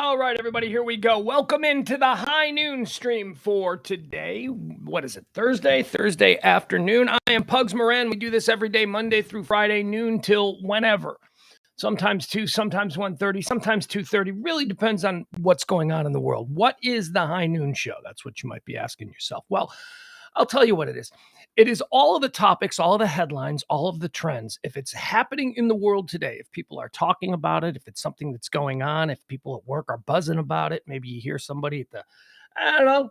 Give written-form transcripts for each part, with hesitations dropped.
All right, everybody, here we go. Welcome into the high noon stream for today. What is it? Thursday afternoon. I am Pugs Moran. We do this every day, Monday through Friday, noon till whenever. Sometimes 2, sometimes 1:30, sometimes 2:30. Really depends on what's going on in the world. What is the high noon show? That's what you might be asking yourself. Well, I'll tell you what it is. It is all of the topics, all of the headlines, all of the trends. If it's happening in the world today, if people are talking about it, if it's something that's going on, if people at work are buzzing about it, maybe you hear somebody at the,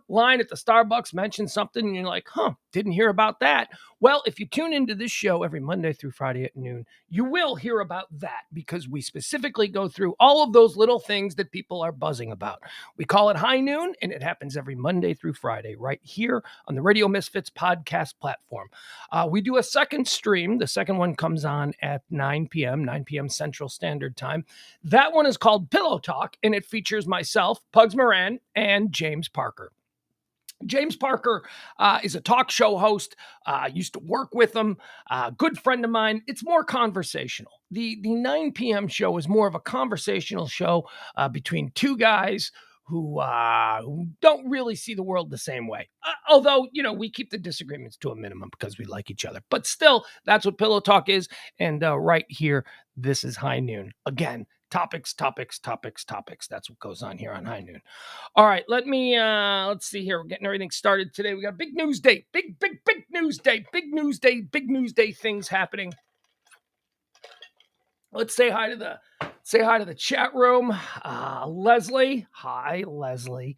line at the Starbucks mention something and you're like, didn't hear about that. Well, if you tune into this show every Monday through Friday at noon, you will hear about that because we specifically go through all of those little things that people are buzzing about. We call it High Noon, and it happens every Monday through Friday right here on the Radio Misfits podcast platform. We do a second stream. The second one comes on at 9 p.m. Central Standard Time. That one is called Pillow Talk, and it features myself, Pugs Moran, and James Parker. James Parker is a talk show host. Used to work with him. Good friend of mine. It's more conversational. The 9 p.m. show is more of a conversational show between two guys who don't really see the world the same way. Although, we keep the disagreements to a minimum because we like each other. But still, that's what Pillow Talk is. And right here, this is High Noon. Again, topics. That's what goes on here on High Noon. All right, let's see here. We're getting everything started today. We got a big news day. Big news day. Big news day things happening. Let's say hi to the chat room. Leslie. Hi, Leslie.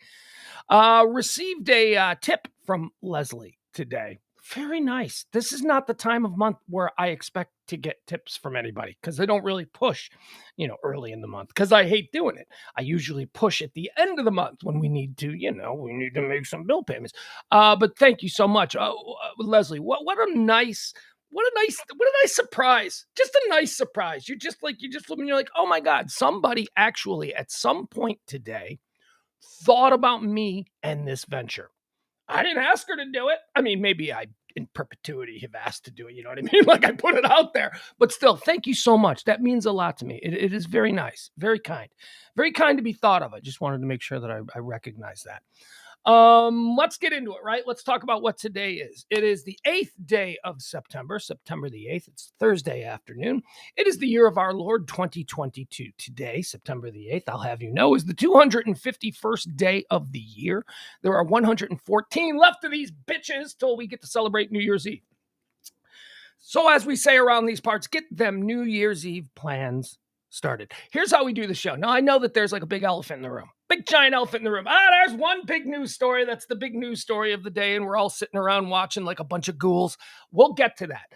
Received a tip from Leslie today. Very nice. This is not the time of month where I expect to get tips from anybody because I don't really push, early in the month because I hate doing it. I usually push at the end of the month when we need to, we need to make some bill payments. But thank you so much, Leslie. What a nice surprise. Just a nice surprise. You just look and you're like, oh my God, somebody actually at some point today thought about me and this venture. I didn't ask her to do it. I mean, maybe I in perpetuity have asked to do it. You know what I mean? Like I put it out there, but still, thank you so much. That means a lot to me. It is very nice, very kind to be thought of. I just wanted to make sure that I recognize that. Let's get into it, right? Let's talk about what today is. It is the 8th day of September the 8th. It's Thursday afternoon. It is the year of our Lord 2022. Today, September the 8th, I'll have you know, is the 251st day of the year. There are 114 left of these bitches till we get to celebrate New Year's Eve. So as we say around these parts, get them New Year's Eve plans started. Here's how we do the show. Now, I know that there's like a big elephant in the room. Big giant elephant in the room. There's one big news story. That's the big news story of the day. And we're all sitting around watching like a bunch of ghouls. We'll get to that.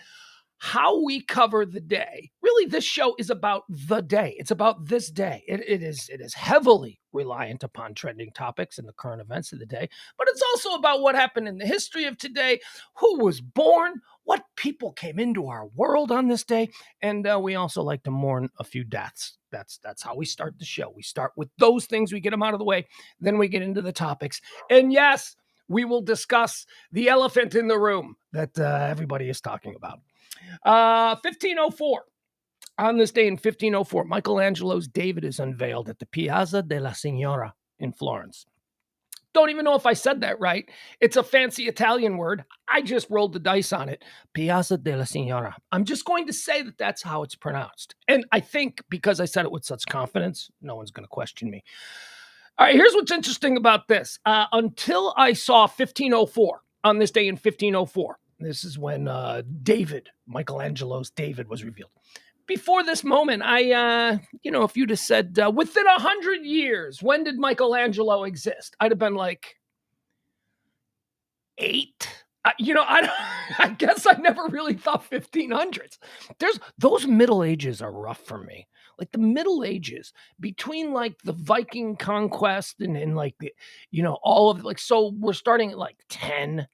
How we cover the day. Really, this show is about the day. It's about this day. It is heavily reliant upon trending topics and the current events of the day. But it's also about what happened in the history of today, who was born, what people came into our world on this day. And we also like to mourn a few deaths. That's how we start the show. We start with those things. We get them out of the way. Then we get into the topics. And yes, we will discuss the elephant in the room that everybody is talking about. 1504. On this day in 1504, Michelangelo's David is unveiled at the Piazza della Signora in Florence. Don't even know if I said that right. It's a fancy Italian word. I just rolled the dice on it. Piazza della Signora. I'm just going to say that that's how it's pronounced. And I think because I said it with such confidence, no one's going to question me. All right, here's what's interesting about this. Until I saw 1504, on this day in 1504, this is when Michelangelo's David was revealed. Before this moment, if you'd have said, within 100 years, when did Michelangelo exist? I'd have been like, 8? I guess I never really thought 1500s. Those Middle Ages are rough for me. Like the Middle Ages, between like the Viking conquest and like, all of like, so we're starting at like 10.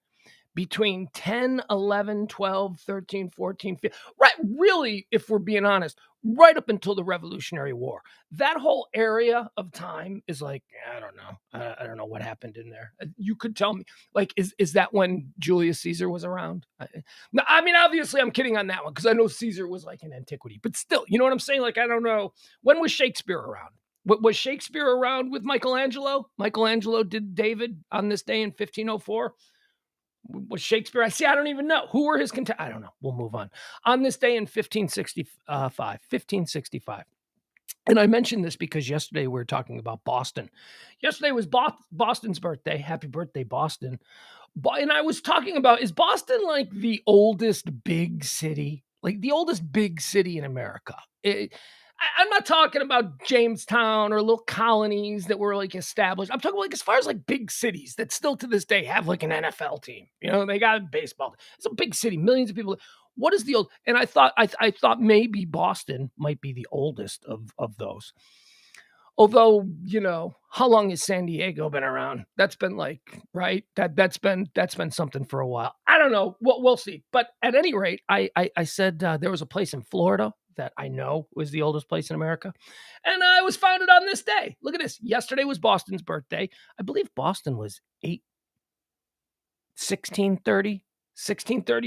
Between 10, 11, 12, 13, 14, 15, right? Really, if we're being honest, right up until the Revolutionary War. That whole area of time is like, I don't know. I don't know what happened in there. You could tell me, like, is that when Julius Caesar was around? I mean, obviously I'm kidding on that one because I know Caesar was like in antiquity, but still, you know what I'm saying? Like, I don't know. When was Shakespeare around? Was Shakespeare around with Michelangelo? Michelangelo did David on this day in 1504. Was Shakespeare? I don't even know. Who were his I don't know. We'll move on. On this day in 1565. And I mentioned this because yesterday we were talking about Boston. Yesterday was Boston's birthday. Happy birthday, Boston. And I was talking about, is Boston like the oldest big city? Like the oldest big city in America? I'm not talking about Jamestown or little colonies that were like established. I'm talking like as far as like big cities that still to this day have like an NFL team. You know, they got baseball. It's a big city, millions of people. What is the old? And I thought maybe Boston might be the oldest of those. Although, you know, how long has San Diego been around? That's been like, right? That's been something for a while. I don't know. We'll see. But at any rate, I said there was a place in Florida that I know was the oldest place in America. And it was founded on this day. Look at this. Yesterday was Boston's birthday. I believe Boston was 1630,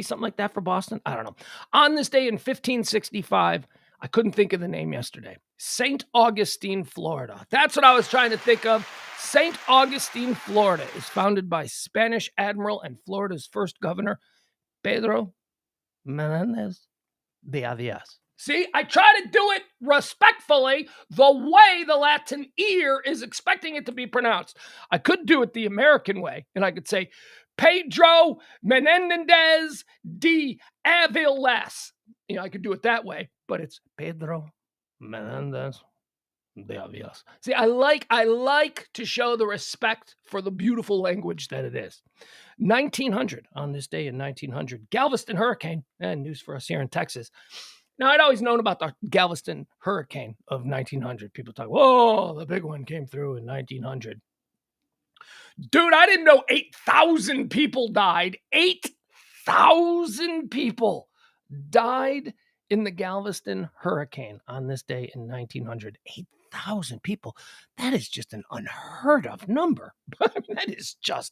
something like that for Boston. I don't know. On this day in 1565, I couldn't think of the name yesterday. St. Augustine, Florida. That's what I was trying to think of. St. Augustine, Florida is founded by Spanish admiral and Florida's first governor, Pedro Menendez de Avias. See, I try to do it respectfully the way the Latin ear is expecting it to be pronounced. I could do it the American way, and I could say Pedro Menendez de Avilas. You know, I could do it that way, but it's Pedro Menendez de Avilas. See, I like to show the respect for the beautiful language that it is. 1900, on this day in 1900, Galveston hurricane, and news for us here in Texas. Now, I'd always known about the Galveston hurricane of 1900. People talk, whoa, the big one came through in 1900. Dude, I didn't know 8,000 people died. 8,000 people died in the Galveston hurricane on this day in 1900. 8,000 people. That is just an unheard of number. That is just...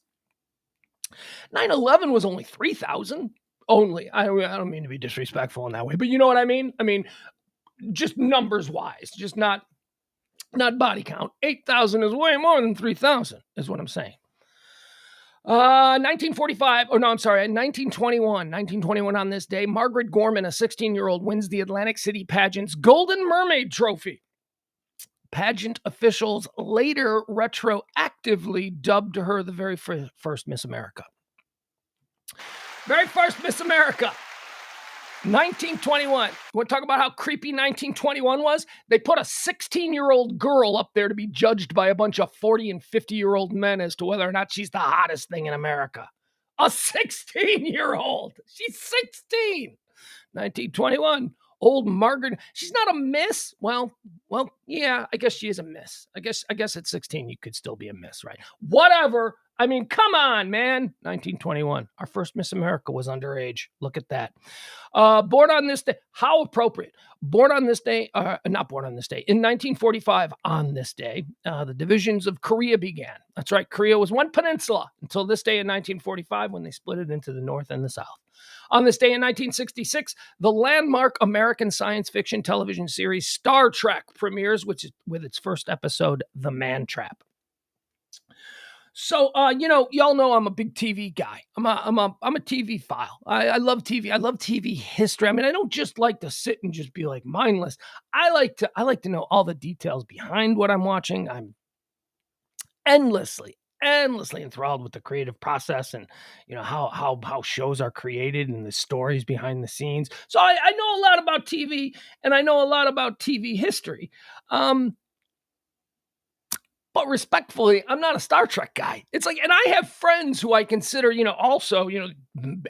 9/11 was only 3,000. Only. I don't mean to be disrespectful in that way, but you know what I mean? I mean, just numbers wise, just not body count. 8,000 is way more than 3,000 is what I'm saying. 1945, oh no, I'm sorry, 1921 on this day, Margaret Gorman, a 16-year-old, wins the Atlantic City pageant's Golden Mermaid Trophy. Pageant officials later retroactively dubbed her the very first Miss America. Very first Miss America. 1921. Want to talk about how creepy 1921 was? They put a 16-year-old girl up there to be judged by a bunch of 40 and 50-year-old men as to whether or not she's the hottest thing in America. A 16-year-old. She's 16. 1921. Old Margaret. She's not a miss. Well, yeah, I guess she is a miss. I guess at 16 you could still be a miss, right? Whatever. I mean, come on, man. 1921. Our first Miss America was underage. Look at that. Born on this day. How appropriate. Born on this day. Not born on this day. In 1945, on this day, the divisions of Korea began. That's right. Korea was one peninsula until this day in 1945 when they split it into the North and the South. On this day in 1966, the landmark American science fiction television series Star Trek premieres, which is with its first episode, The Man Trap. So, y'all know I'm a big TV guy. I'm a TV file. I love TV. I love TV history. I mean, I don't just like to sit and just be like mindless. I like to know all the details behind what I'm watching. I'm endlessly enthralled with the creative process and, you know, how shows are created and the stories behind the scenes. So I know a lot about TV and I know a lot about TV history. But respectfully, I'm not a Star Trek guy. It's like, and I have friends who I consider, also,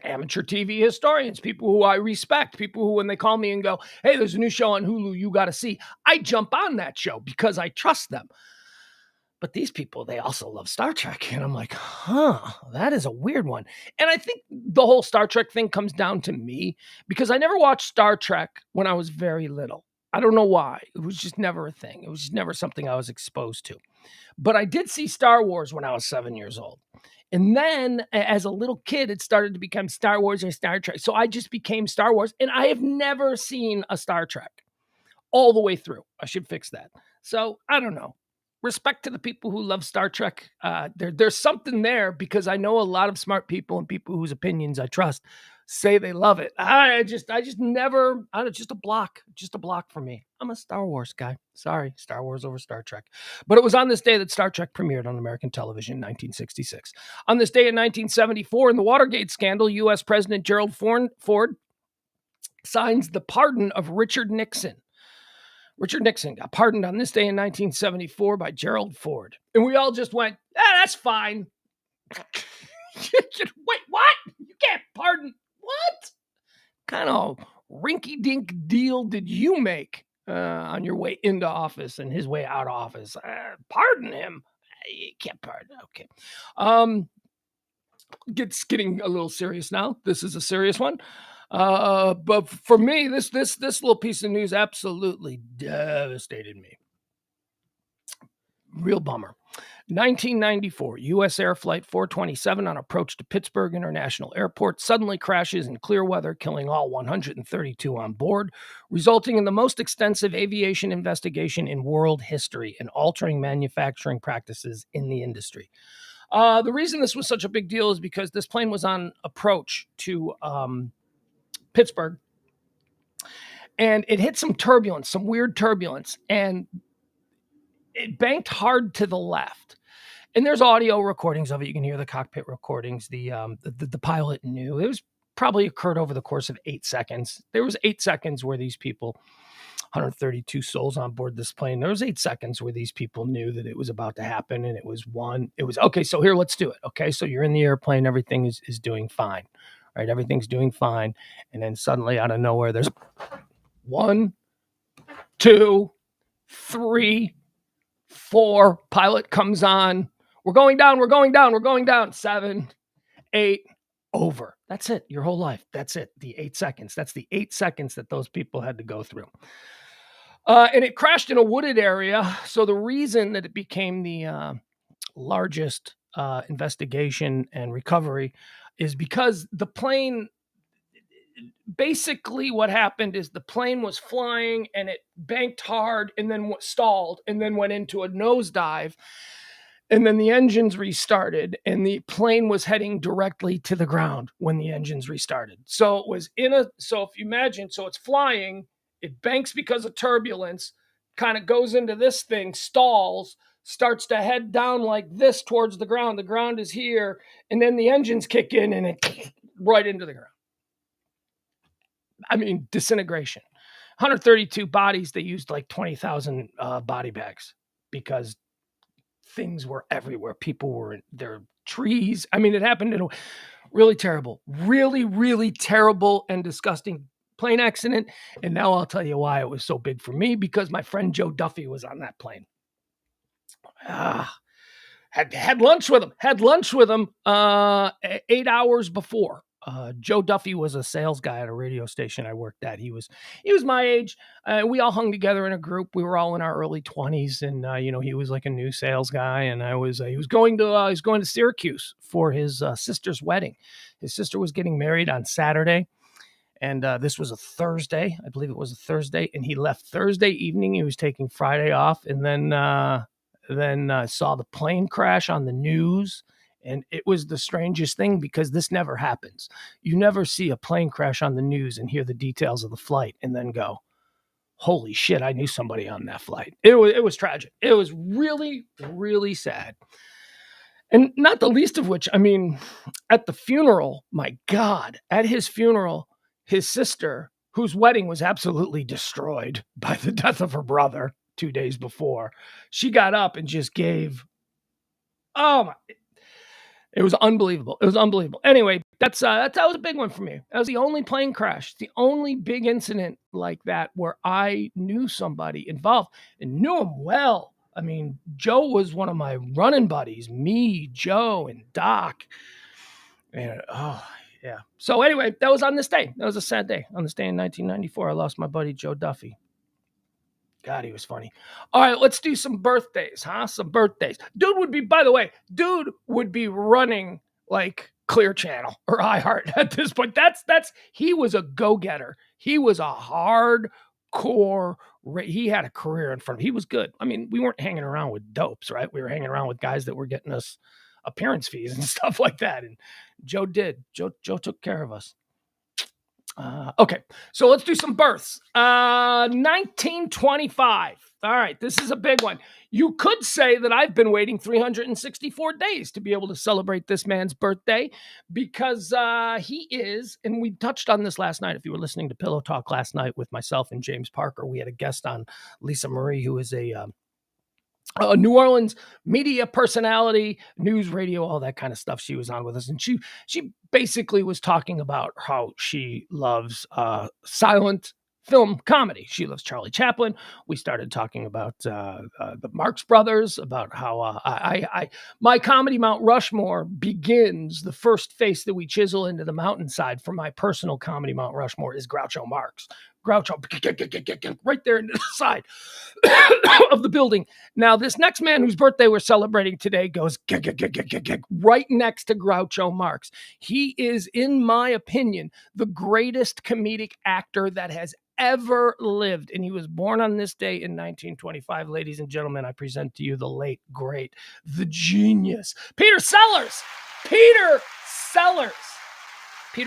amateur TV historians, people who I respect, people who, when they call me and go, hey, there's a new show on Hulu you got to see, I jump on that show because I trust them. But these people, they also love Star Trek. And I'm like, that is a weird one. And I think the whole Star Trek thing comes down to me because I never watched Star Trek when I was very little. I don't know why. It was just never a thing. It was just never something I was exposed to. But I did see Star Wars when I was 7 years old. And then as a little kid, it started to become Star Wars or Star Trek. So I just became Star Wars. And I have never seen a Star Trek all the way through. I should fix that. So I don't know. Respect to the people who love Star Trek. There's something there because I know a lot of smart people and people whose opinions I trust say they love it. I just never. I don't, just a block for me. I'm a Star Wars guy. Sorry, Star Wars over Star Trek. But it was on this day that Star Trek premiered on American television in 1966. On this day in 1974, in the Watergate scandal, U.S. President Gerald Ford signs the pardon of Richard Nixon. Richard Nixon got pardoned on this day in 1974 by Gerald Ford. And we all just went, that's fine. Wait, what? You can't pardon. What kind of rinky-dink deal did you make on your way into office and his way out of office? Pardon him. You can't pardon. Okay. Getting a little serious now. This is a serious one. But for me, this little piece of news absolutely devastated me. Real bummer. 1994, U.S. Air Flight 427 on approach to Pittsburgh International Airport suddenly crashes in clear weather, killing all 132 on board, resulting in the most extensive aviation investigation in world history and altering manufacturing practices in the industry. The reason this was such a big deal is because this plane was on approach to Pittsburgh, and it hit some turbulence, some weird turbulence, and it banked hard to the left. And there's audio recordings of it. You can hear the cockpit recordings. The pilot knew. It was probably occurred over the course of 8 seconds. There was 8 seconds where these people, 132 souls on board this plane, there was 8 seconds where these people knew that it was about to happen, and it was okay, so here, let's do it. Okay, so you're in the airplane, everything is doing fine. Right, everything's doing fine, and then suddenly out of nowhere, there's 1, 2, 3, 4. Pilot comes on. We're going down. 7, 8, over. That's it. Your whole life. That's it. The 8 seconds. That's the 8 seconds that those people had to go through. And it crashed in a wooded area. So the reason that it became the largest investigation and recovery is because the plane, basically what happened is the plane was flying and it banked hard and then stalled and then went into a nosedive, and then the engines restarted and the plane was heading directly to the ground when the engines restarted. So it was so if you imagine, so it's flying, it banks because of turbulence, kind of goes into this thing, stalls, starts to head down like this towards the ground. The ground is here, and then the engines kick in and it right into the ground. I mean, disintegration. 132 bodies. They used like 20,000 body bags because things were everywhere. People were in their trees. I mean, it happened in a really terrible, really terrible and disgusting plane accident. And now I'll tell you why it was so big for me, because my friend Joe Duffy was on that plane. Had lunch with him 8 hours before. Joe Duffy was a sales guy at a radio station I worked at. He was my age. We all hung together in a group. We were all in our early 20s, and he was like a new sales guy, and he was going to Syracuse for his sister's wedding. His sister was getting married on Saturday, and this was a Thursday. I believe it was a Thursday, and he left Thursday evening. He was taking Friday off, and then saw the plane crash on the news. And it was the strangest thing, because this never happens. You never see a plane crash on the news and hear the details of the flight and then go, holy shit, I knew somebody on that flight. It was tragic. It was really, really sad. And not the least of which, I mean, at the funeral, my God, at his funeral, his sister, whose wedding was absolutely destroyed by the death of her brother 2 days before, she got up and just gave, it was unbelievable. Anyway, that was a big one for me. That was the only plane crash, the only big incident like that where I knew somebody involved and knew him well. I mean, Joe was one of my running buddies, me, Joe, and Doc. And yeah. So anyway, that was on this day. That was a sad day. On this day in 1994, I lost my buddy Joe Duffy. God, he was funny. All right, let's do some birthdays, huh? Some birthdays. Dude would be running like Clear Channel or iHeart at this point. He was a go-getter. He was a hardcore He had a career in front of him. He was good. I mean, we weren't hanging around with dopes, right? We were hanging around with guys that were getting us appearance fees and stuff like that. And Joe did. Joe took care of us. Okay, so let's do some births. 1925. All right, this is a big one. You could say that I've been waiting 364 days to be able to celebrate this man's birthday because he is, and we touched on this last night. If you were listening to Pillow Talk last night with myself and James Parker, we had a guest on, Lisa Marie, who is a New Orleans media personality, news, radio, all that kind of stuff. She was on with us, and she basically was talking about how she loves silent film comedy. She loves Charlie Chaplin. We started talking about the Marx Brothers, about how my comedy Mount Rushmore begins. The first face that we chisel into the mountainside for my personal comedy Mount Rushmore is Groucho Marx. Groucho, right there in the side of the building. Now, this next man whose birthday we're celebrating today goes right next to Groucho Marx. He is, in my opinion, the greatest comedic actor that has ever lived. And he was born on this day in 1925. Ladies and gentlemen, I present to you the late, great, the genius, Peter Sellers. Peter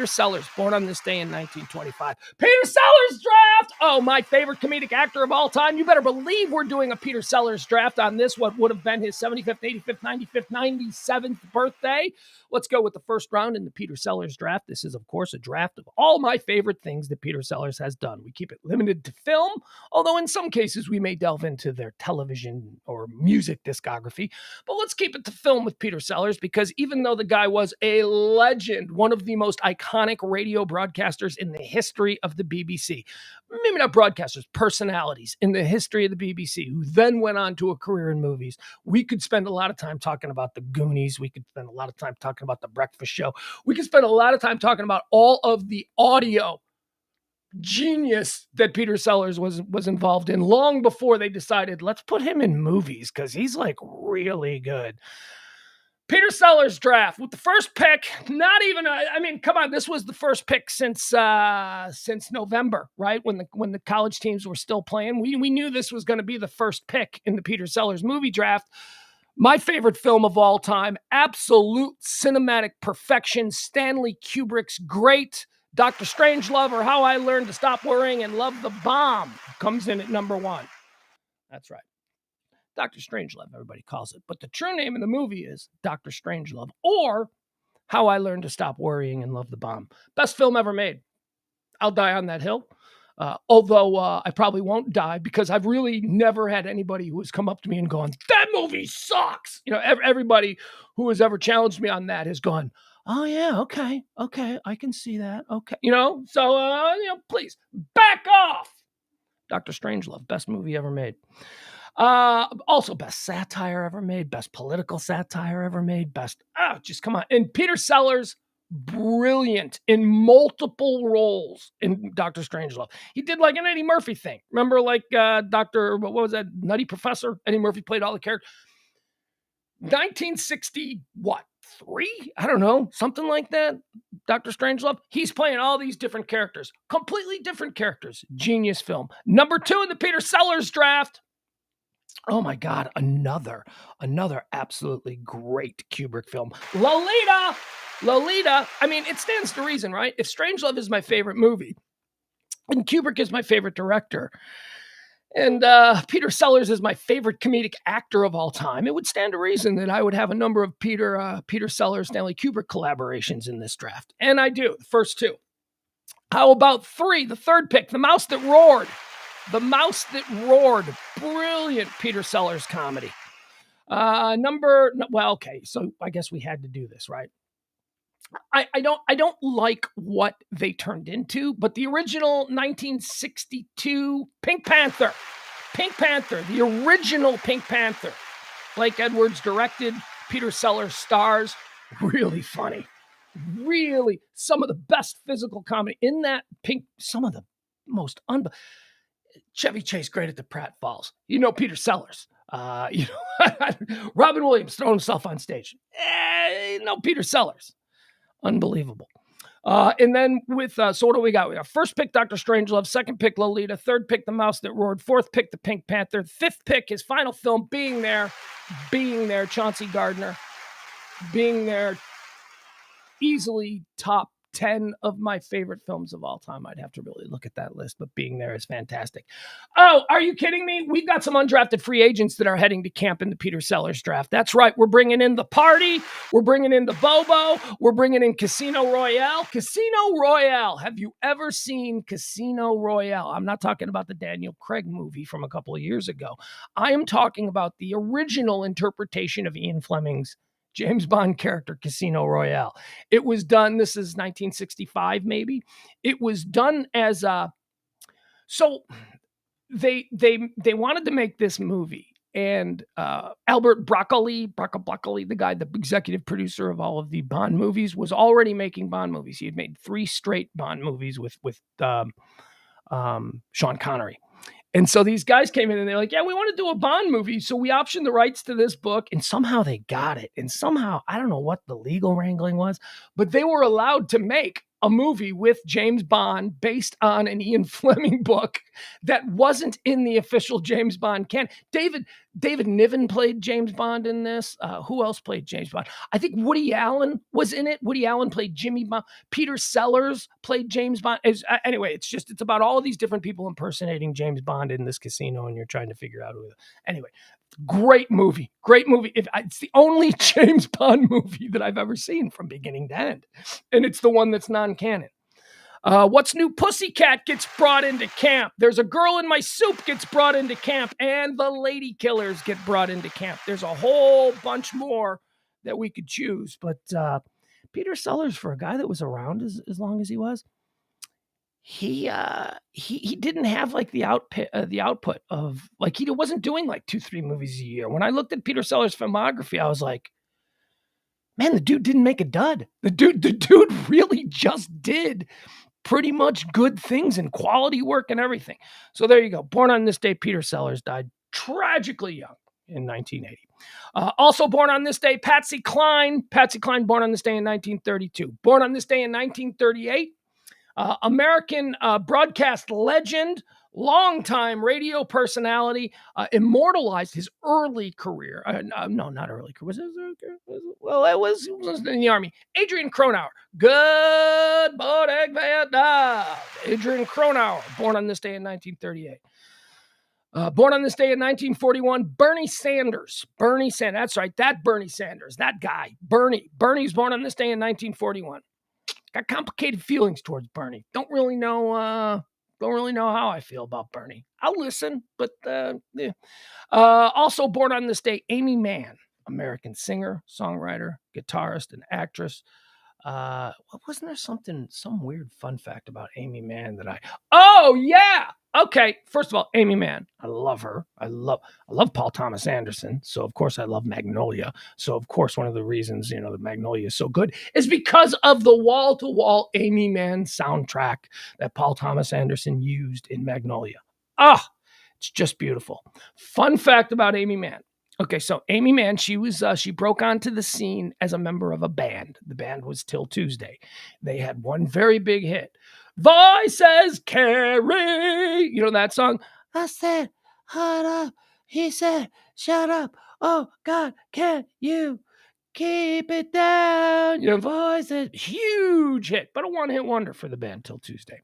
Sellers, born on this day in 1925. Peter Sellers draft! Oh, my favorite comedic actor of all time. You better believe we're doing a Peter Sellers draft on this, what would have been his 75th, 85th, 95th, 97th birthday. Let's go with the first round in the Peter Sellers draft. This is, of course, a draft of all my favorite things that Peter Sellers has done. We keep it limited to film, although in some cases we may delve into their television or music discography. But let's keep it to film with Peter Sellers, because even though the guy was a legend, one of the most iconic radio broadcasters in the history of the BBC, maybe not broadcasters, personalities in the history of the BBC, who then went on to a career in movies. We could spend a lot of time talking about the Goonies. We could spend a lot of time talking about the Breakfast Show. We could spend a lot of time talking about all of the audio genius that Peter Sellers was involved in long before they decided, let's put him in movies because he's like really good. Peter Sellers draft with the first pick. Not even, I mean, come on, this was the first pick since November, right? When the college teams were still playing. We knew this was going to be the first pick in the Peter Sellers movie draft. My favorite film of all time, absolute cinematic perfection. Stanley Kubrick's great Dr. Strangelove, or How I Learned to Stop Worrying and Love the Bomb, comes in at number 1. That's right. Dr. Strangelove, everybody calls it. But the true name of the movie is Dr. Strangelove, or How I Learned to Stop Worrying and Love the Bomb. Best film ever made. I'll die on that hill. Although I probably won't die, because I've really never had anybody who has come up to me and gone, that movie sucks. You know, everybody who has ever challenged me on that has gone, oh yeah, okay, I can see that. Okay. You know, so, please back off. Dr. Strangelove, best movie ever made. Also best satire ever made, best political satire ever made, just come on. And Peter Sellers, brilliant in multiple roles in Dr. Strangelove. He did like an Eddie Murphy thing. Remember, like what was that, Nutty Professor? Eddie Murphy played all the characters. 1960, what, 3? I don't know, something like that. Dr. Strangelove, he's playing all these different characters, completely different characters. Genius film. Number 2 in the Peter Sellers draft. Oh my God, another absolutely great Kubrick film. Lolita. I mean, it stands to reason, right? If Strangelove is my favorite movie, and Kubrick is my favorite director, and Peter Sellers is my favorite comedic actor of all time, it would stand to reason that I would have a number of Peter Sellers, Stanley Kubrick collaborations in this draft. And I do, the first 2. How about 3, the third pick, The Mouse That Roared. The Mouse That Roared. Brilliant Peter Sellers comedy. Okay, so I guess we had to do this, right? I don't like what they turned into, but the original 1962 Pink Panther, the original Pink Panther, Blake Edwards directed, Peter Sellers stars, really funny. Really, some of the best physical comedy in that some of the most Chevy Chase great at the pratfalls. Peter Sellers. Robin Williams throwing himself on stage. Peter Sellers. Unbelievable. And then with, so what do we got? We got first pick, Dr. Strangelove, second pick, Lolita, third pick, The Mouse That Roared, fourth pick, The Pink Panther, fifth pick, his final film, Being There, Chauncey Gardner, Being There, easily top 10 of my favorite films of all time. I'd have to really look at that list, but Being There is fantastic. Oh, are you kidding me? We've got some undrafted free agents that are heading to camp in the Peter Sellers draft. That's right. We're bringing in the Party. We're bringing in the Bobo. We're bringing in Casino Royale. Casino Royale. Have you ever seen Casino Royale? I'm not talking about the Daniel Craig movie from a couple of years ago. I am talking about the original interpretation of Ian Fleming's James Bond character, Casino Royale. It was done, this is 1965 maybe. It was done as a, so they wanted to make this movie, and Albert Broccoli, the guy, the executive producer of all of the Bond movies, was already making Bond movies. He had made 3 straight Bond movies with Sean Connery. And so these guys came in and they're like, yeah, we want to do a Bond movie. So we optioned the rights to this book, and somehow they got it. And somehow, I don't know what the legal wrangling was, but they were allowed to make a movie with James Bond based on an Ian Fleming book that wasn't in the official James Bond canon. David Niven played James Bond in this. Who else played James Bond? I think Woody Allen was in it. Woody Allen played Jimmy Bond. Peter Sellers played James Bond. Anyway, it's about all these different people impersonating James Bond in this casino, and you're trying to figure out who. Anyway, great movie. It's the only James Bond movie that I've ever seen from beginning to end, and it's the one that's non-canon. What's New Pussycat gets brought into camp. There's a Girl in My Soup gets brought into camp, and The Lady Killers get brought into camp. There's a whole bunch more that we could choose, but Peter Sellers, for a guy that was around as long as he was, he didn't have like the output of, like, he wasn't doing like 2-3 movies a year. When I looked at Peter Sellers' filmography, I was like, man, the dude didn't make a dud. The dude really just did pretty much good things and quality work and everything. So there you go. Born on this day, Peter Sellers died tragically young in 1980. Also born on this day, Patsy Cline. Patsy Cline, born on this day in 1932. Born on this day in 1938. American broadcast legend, longtime radio personality, immortalized his early career. No, not early career. Was it early career? Well, it was in the Army. Adrian Cronauer. Good morning, Vietnam. Adrian Cronauer, born on this day in 1938. Born on this day in 1941, Bernie Sanders. That's right, that Bernie Sanders, that guy, Bernie. Bernie's born on this day in 1941. Got complicated feelings towards Bernie. Don't really know how I feel about Bernie. I'll listen, but yeah. Also born on this day, Amy Mann, American singer, songwriter, guitarist, and actress. Wasn't there some weird fun fact about Amy Mann that oh yeah. Okay, first of all, Amy Mann, I love her. I love Paul Thomas Anderson. So of course I love Magnolia. So of course one of the reasons, that Magnolia is so good is because of the wall-to-wall Amy Mann soundtrack that Paul Thomas Anderson used in Magnolia. It's just beautiful. Fun fact about Amy Mann. Okay, so Amy Mann, she broke onto the scene as a member of a band. The band was Till Tuesday. They had one very big hit. Voices Carry. You know that song? I said, hold up. He said, shut up. Oh, God, can you keep it down? Voices. Huge hit, but a one-hit wonder for the band Till Tuesday.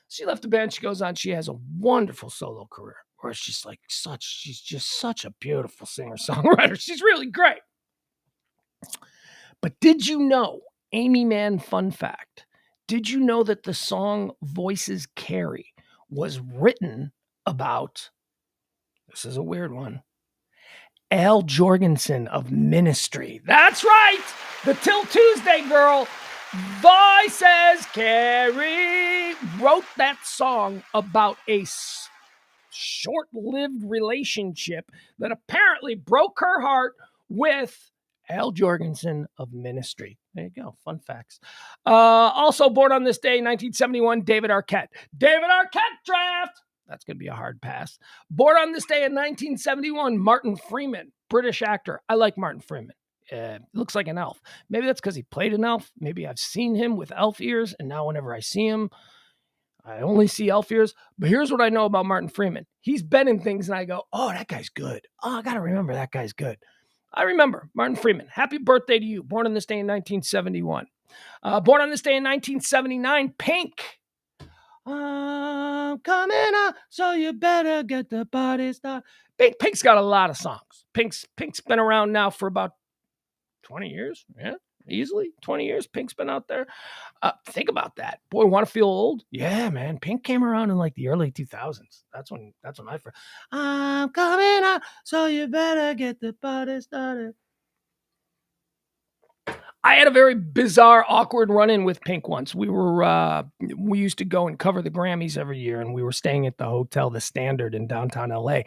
She left the band. She goes on. She has a wonderful solo career where she's just such a beautiful singer-songwriter. She's really great. But did you know, Amy Mann fun fact, did you know that the song Voices Carry was written about, this is a weird one, Al Jorgensen of Ministry? That's right! The Till Tuesday girl, Voices Carry, wrote that song about a short-lived relationship that apparently broke her heart with Al Jorgensen of Ministry. There you go. Fun facts. Also born on this day, 1971, David Arquette. David Arquette draft. That's going to be a hard pass. Born on this day in 1971, Martin Freeman, British actor. I like Martin Freeman. looks like an elf. Maybe that's because he played an elf. Maybe I've seen him with elf ears, and now whenever I see him, I only see elf ears. But here's what I know about Martin Freeman. He's been in things, and I go, oh, that guy's good. Oh, I got to remember that guy's good. I remember Martin Freeman. Happy birthday to you. Born on this day in 1971. Born on this day in 1979, Pink. I'm coming out, so you better get the party started. Pink's got a lot of songs. Pink's been around now for about 20 years. Yeah, easily 20 years. Pink's been out there. Think about that. Boy, want to feel old? Yeah, man. Pink came around in like the early 2000s. That's when I first. I'm coming out, so you better get the party started. I had a very bizarre, awkward run-in with Pink once. We used to go and cover the Grammys every year, and we were staying at the hotel, The Standard in downtown LA.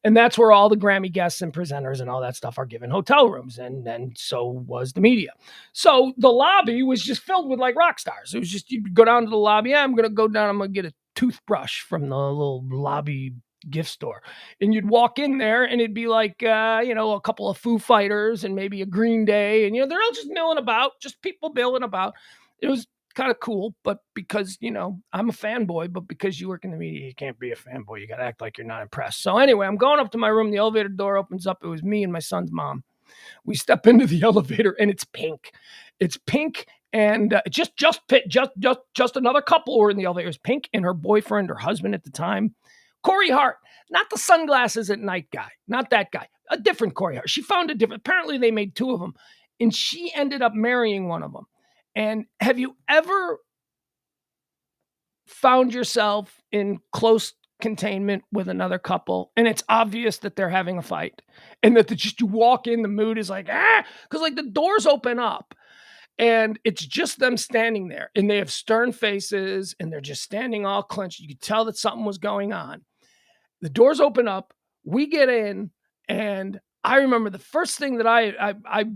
And that's where all the Grammy guests and presenters and all that stuff are given hotel rooms. And so was the media. So the lobby was just filled with like rock stars. It was just, you'd go down to the lobby. Yeah, I'm going to go down. I'm going to get a toothbrush from the little lobby gift store, and you'd walk in there and it'd be like a couple of Foo Fighters and maybe a Green Day, and they're all just milling about, just people milling about. It was kind of cool, but because I'm a fanboy, but because you work in the media, you can't be a fanboy. You got to act like you're not impressed. So anyway, I'm going up to my room. The elevator door opens up. It was me and my son's mom. We step into the elevator and it's Pink. It's Pink. And just another couple were in the elevator. It was Pink and her boyfriend, her husband at the time, Corey Hart, not the sunglasses at night guy, not that guy, a different Corey Hart. She found a different, apparently they made two of them, and she ended up marrying one of them. And have you ever found yourself in close containment with another couple, and it's obvious that they're having a fight, and that you walk in, the mood is like, because like the doors open up, and it's just them standing there, and they have stern faces, and they're just standing all clenched. You could tell that something was going on. The doors open up, we get in, and I remember the first thing that I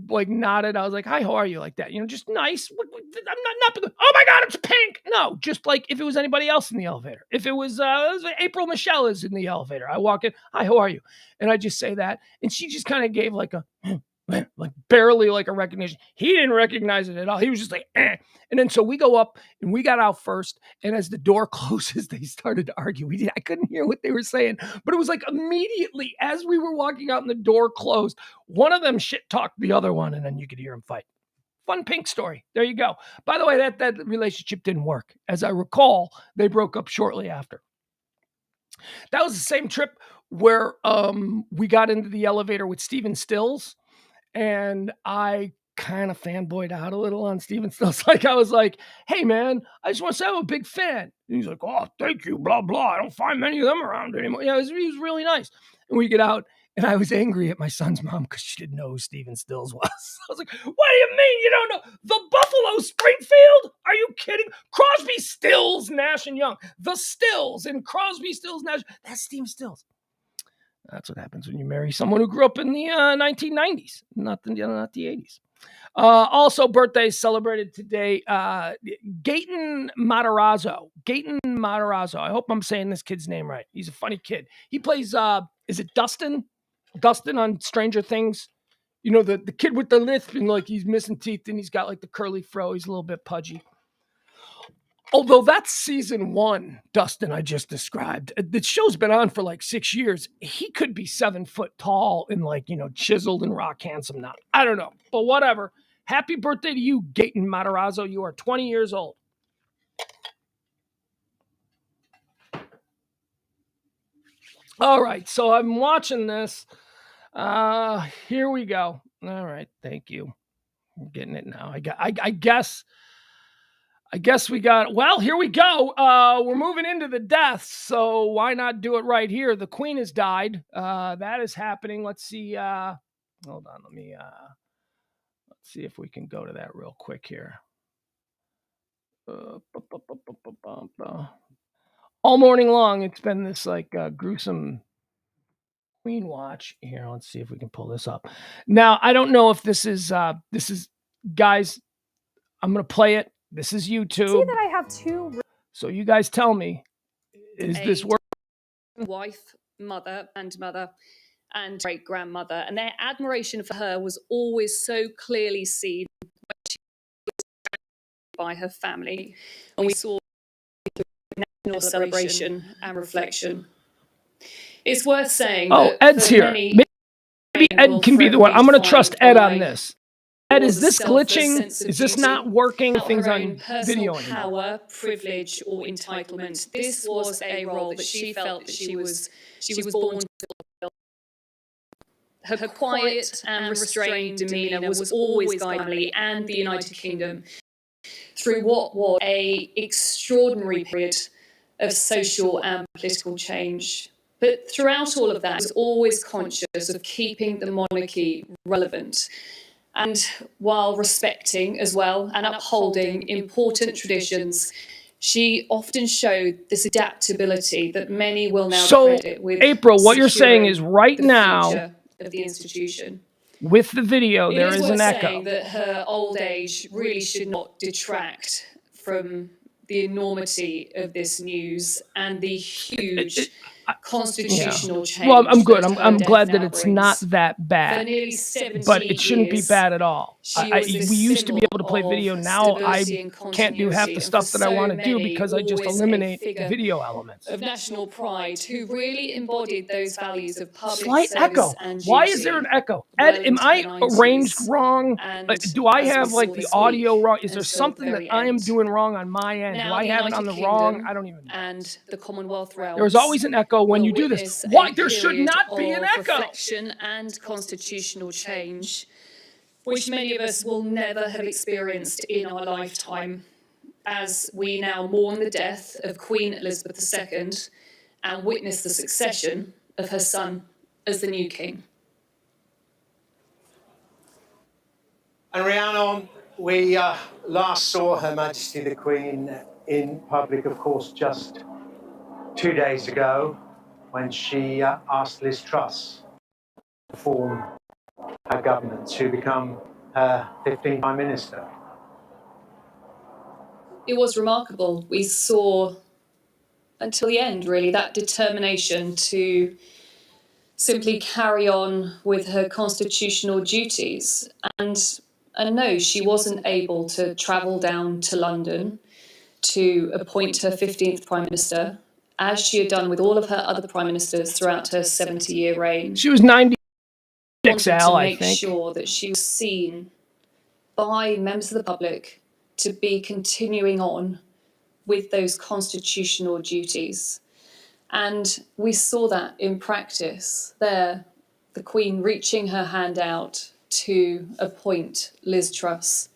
like nodded. I was like, hi, how are you? Like that, just nice. I'm not, oh my God, it's Pink. No, just like if it was anybody else in the elevator. If it was April Michelle is in the elevator, I walk in, hi, how are you? And I just say that. And she just kind of gave like a, like barely like a recognition. He didn't recognize it at all. He was just like, eh. And then so we go up and we got out first. And as the door closes, they started to argue. I couldn't hear what they were saying, but it was like immediately as we were walking out and the door closed, one of them shit talked the other one, and then you could hear them fight. Fun Pink story. There you go. By the way, that relationship didn't work. As I recall, they broke up shortly after. That was the same trip where we got into the elevator with Steven Stills. And I kind of fanboyed out a little on Steven Stills. Like, I was like, hey, man, I just want to say I'm a big fan. And he's like, oh, thank you, blah, blah. I don't find many of them around anymore. Yeah, he was really nice. And we get out, and I was angry at my son's mom because she didn't know who Steven Stills was. I was like, what do you mean you don't know? The Buffalo Springfield? Are you kidding? Crosby, Stills, Nash, and Young. The Stills and Crosby, Stills, Nash. That's Steven Stills. That's what happens when you marry someone who grew up in the 1990s, not the 80s. Also, birthdays celebrated today. Gaten Matarazzo. I hope I'm saying this kid's name right. He's a funny kid. He plays, is it Dustin? Dustin on Stranger Things. The kid with the lisp and like he's missing teeth and he's got like the curly fro. He's a little bit pudgy. Although that's season 1, Dustin, I just described. The show's been on for like 6 years. He could be 7 foot tall and like, chiseled and rock handsome now. I don't know, but whatever. Happy birthday to you, Gaten Matarazzo. You are 20 years old. All right, so I'm watching this. Here we go. All right, thank you. I'm getting it now. I guess we got, well, here we go. We're moving into the deaths, so why not do it right here? The Queen has died. That is happening. Let's see. Hold on. Let's see if we can go to that real quick here. All morning long, it's been this like gruesome Queen watch. Here, let's see if we can pull this up. Now, I don't know if this is guys, I'm going to play it. This is YouTube. See that I have 2. So you guys tell me, is this work? Wife, mother, and great-grandmother, and their admiration for her was always so clearly seen by her family, and we saw national celebration and reflection. It's worth saying that Ed's here. Maybe Ed can be the one. I'm going to trust Ed on this. Ed, is this glitching? Is this not working? Things on video anymore. Power, privilege, or entitlement. This was a role that she felt that she was born to fulfill. Her quiet and restrained demeanour was always guiding family and the United Kingdom through what was an extraordinary period of social and political change. But throughout all of that, she was always conscious of keeping the monarchy relevant, and while respecting as well and upholding important traditions, she often showed this adaptability that many will now credit with. April, what you're saying is right now of the institution. With the video, there is an echo. Saying that her old age really should not detract from the enormity of this news and the huge constitutional change. Well, I'm good. I'm glad that it's not that bad, but it shouldn't be bad at all. We used to be able to play video. Now I can't do half the stuff that I want to do because I just eliminate video elements. Of national pride, who really embodied those values of public slight echo. Why is there an echo? Ed, am I arranged wrong? Do I have like the audio wrong? Is there something that I am doing wrong on my end? Do I have it on the wrong? I don't even know. And the Commonwealth realms. There's always an echo when you do this. Why? There should not be an echo. Reflection and constitutional change, which many of us will never have experienced in our lifetime, as we now mourn the death of Queen Elizabeth II and witness the succession of her son as the new king. And Rhiannon, we last saw Her Majesty the Queen in public, of course, just 2 days ago, when she asked Liz Truss to form her government, to become her 15th Prime Minister. It was remarkable. We saw, until the end, really, that determination to simply carry on with her constitutional duties. And no, she wasn't able to travel down to London to appoint her 15th Prime Minister, as she had done with all of her other Prime Ministers throughout her 70-year reign. She was 96, Al, I think. To make sure that she was seen by members of the public to be continuing on with those constitutional duties. And we saw that in practice there, the Queen reaching her hand out to appoint Liz Truss